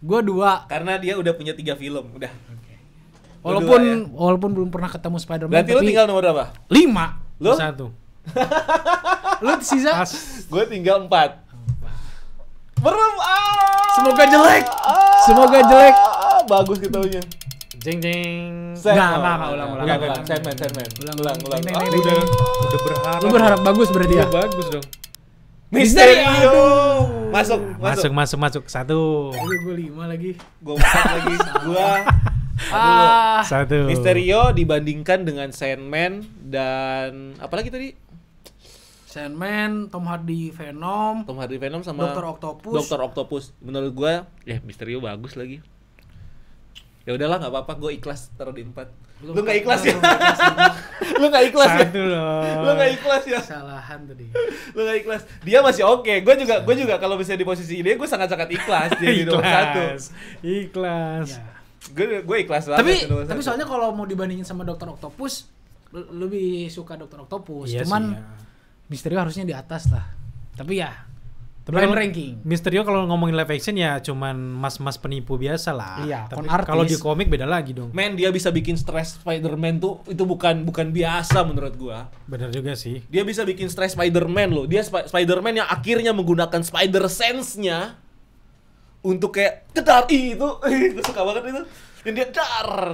Gua 2. Karena dia udah punya 3 film, udah. Gua Walaupun belum pernah ketemu Spider-Man. Berarti lu tinggal nomor berapa? 5. Lu? 1. Lu sisa. Pas. Gua tinggal 4. Semoga jelek. Semoga jelek. Bagus ketaunya. Jeng jeng. Enggak, ulang. Sandman. Ulang. Ini. Udah berharap. Lu berharap bagus berarti ya? Udah bagus dong. Misterio. Masuk. 1. Gue 5 lagi. Gua 4 lagi. Gua 1. Misterio dibandingkan dengan Sandman dan apalagi tadi? Sandman, Tom Hardy Venom, Tom Hardy Venom sama Dr. Octopus. Dr. Octopus. Menurut gua, Misterio bagus lagi. Ya udahlah, nggak apa-apa, gua ikhlas taruh di 4. Lu nggak ikhlas ya? Lu nggak ikhlas ya? 1 loh. Lu nggak ikhlas ya? Kesalahan tadi. Lu nggak ikhlas. Dia masih oke. Gua juga kalau bisa di posisi dia, gua sangat-sangat ikhlas dia di nomor 1. Ikhlas. Ya. Gue ikhlas banget. Tapi soalnya kalau mau dibandingin sama Dr. Octopus, lebih suka Dr. Octopus. Iya Cuman sih, ya. Misterio harusnya di atas lah. Tapi ya, Tapi main kalau ranking. Misterio kalau ngomongin live action ya cuman mas-mas penipu biasa lah. Iya, Tapi con artis. kalau di komik beda lagi dong. Men, dia bisa bikin stres Spider-Man tuh itu bukan biasa menurut gua. Bener juga sih. Dia bisa bikin stres Spider-Man loh. Dia Spider-Man yang akhirnya menggunakan Spider Sense-nya untuk kayak kedar itu. Gue suka banget itu. Dan dia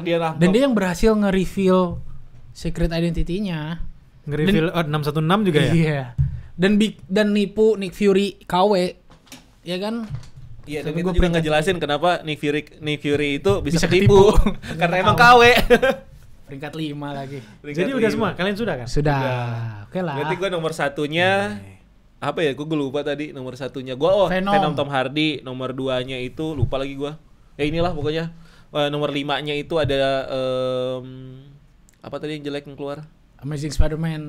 dia nangkep. Dan dia yang berhasil nge-reveal secret identity-nya. Nge-reveal 616 juga ya? Iya. Dan nipu Nick Fury KW. Ya kan? Iya, dan Tapi itu gua juga peringkat ngejelasin kenapa Nick Fury itu bisa Bisa ketipu. ketipu. Karena emang KW. Peringkat 5 lagi. Jadi udah semua, kalian sudah kan? Sudah. Oke lah. Berarti gue nomor satunya apa ya? Gue lupa tadi nomor satunya. Gue Venom. Tom Hardy. Nomor 2-nya itu lupa lagi gue. Ya inilah pokoknya. Nomor 5-nya itu ada apa tadi yang jelek yang keluar? Amazing Spider-Man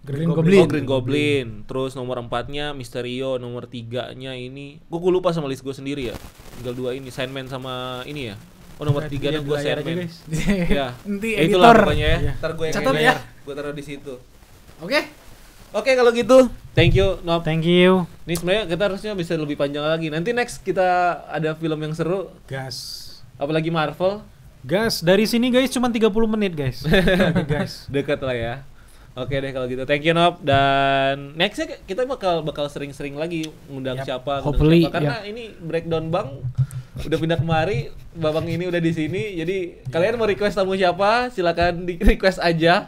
Green Goblin. Goblin. Oh, Green Goblin. Terus nomor 4-nya Mysterio. Nomor 3-nya ini gue lupa sama list gue sendiri ya. Tinggal 2 ini, Sandman sama ini ya. Oh, nomor 3-nya gue Sandman. Ya. Nanti Ya, itulah editor. pokoknya ya. Iya. Ntar gue yang Catat edit. ya. Gue taruh di situ. Oke. Oke, kalau gitu. Thank you, Nop. Thank you. Ini sebenarnya kita harusnya bisa lebih panjang lagi. Nanti next kita ada film yang seru, Gas. apalagi Marvel. Gas, dari sini guys cuma 30 menit guys. Oke, guys. Dekat lah ya. Oke deh kalau gitu. Thank you, Nop. Dan nextnya kita bakal sering-sering lagi ngundang Yap. siapa, Hopefully, karena ini breakdown Bang udah pindah kemari, Babang ini udah di sini. Jadi kalian mau request tamu siapa, silakan di request aja.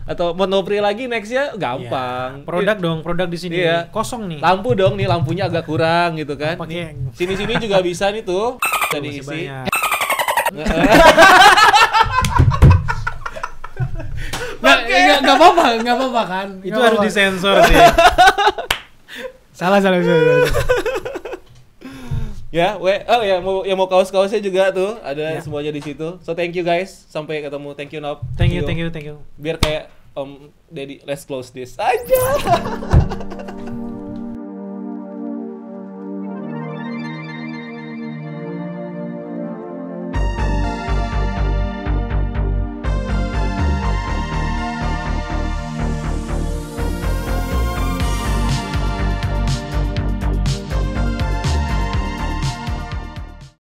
Atau mau nopri lagi nextnya gampang. Ya, produk dong, produk di sini. Iya. Kosong nih. Lampu dong nih, lampunya agak kurang gitu kan. Pakai Sini-sini juga bisa nih tuh. Bisa masih diisi. banyak. Nggak apa-apa kan. Itu Nggak harus apa-apa. disensor sih. Salah. Ya, oh ya mau kaos-kaosnya juga tuh ada Ya. semuanya di situ. So thank you guys, sampai ketemu. Thank you, Nop. Thank you. Biar kayak Om Daddy, let's close this aja.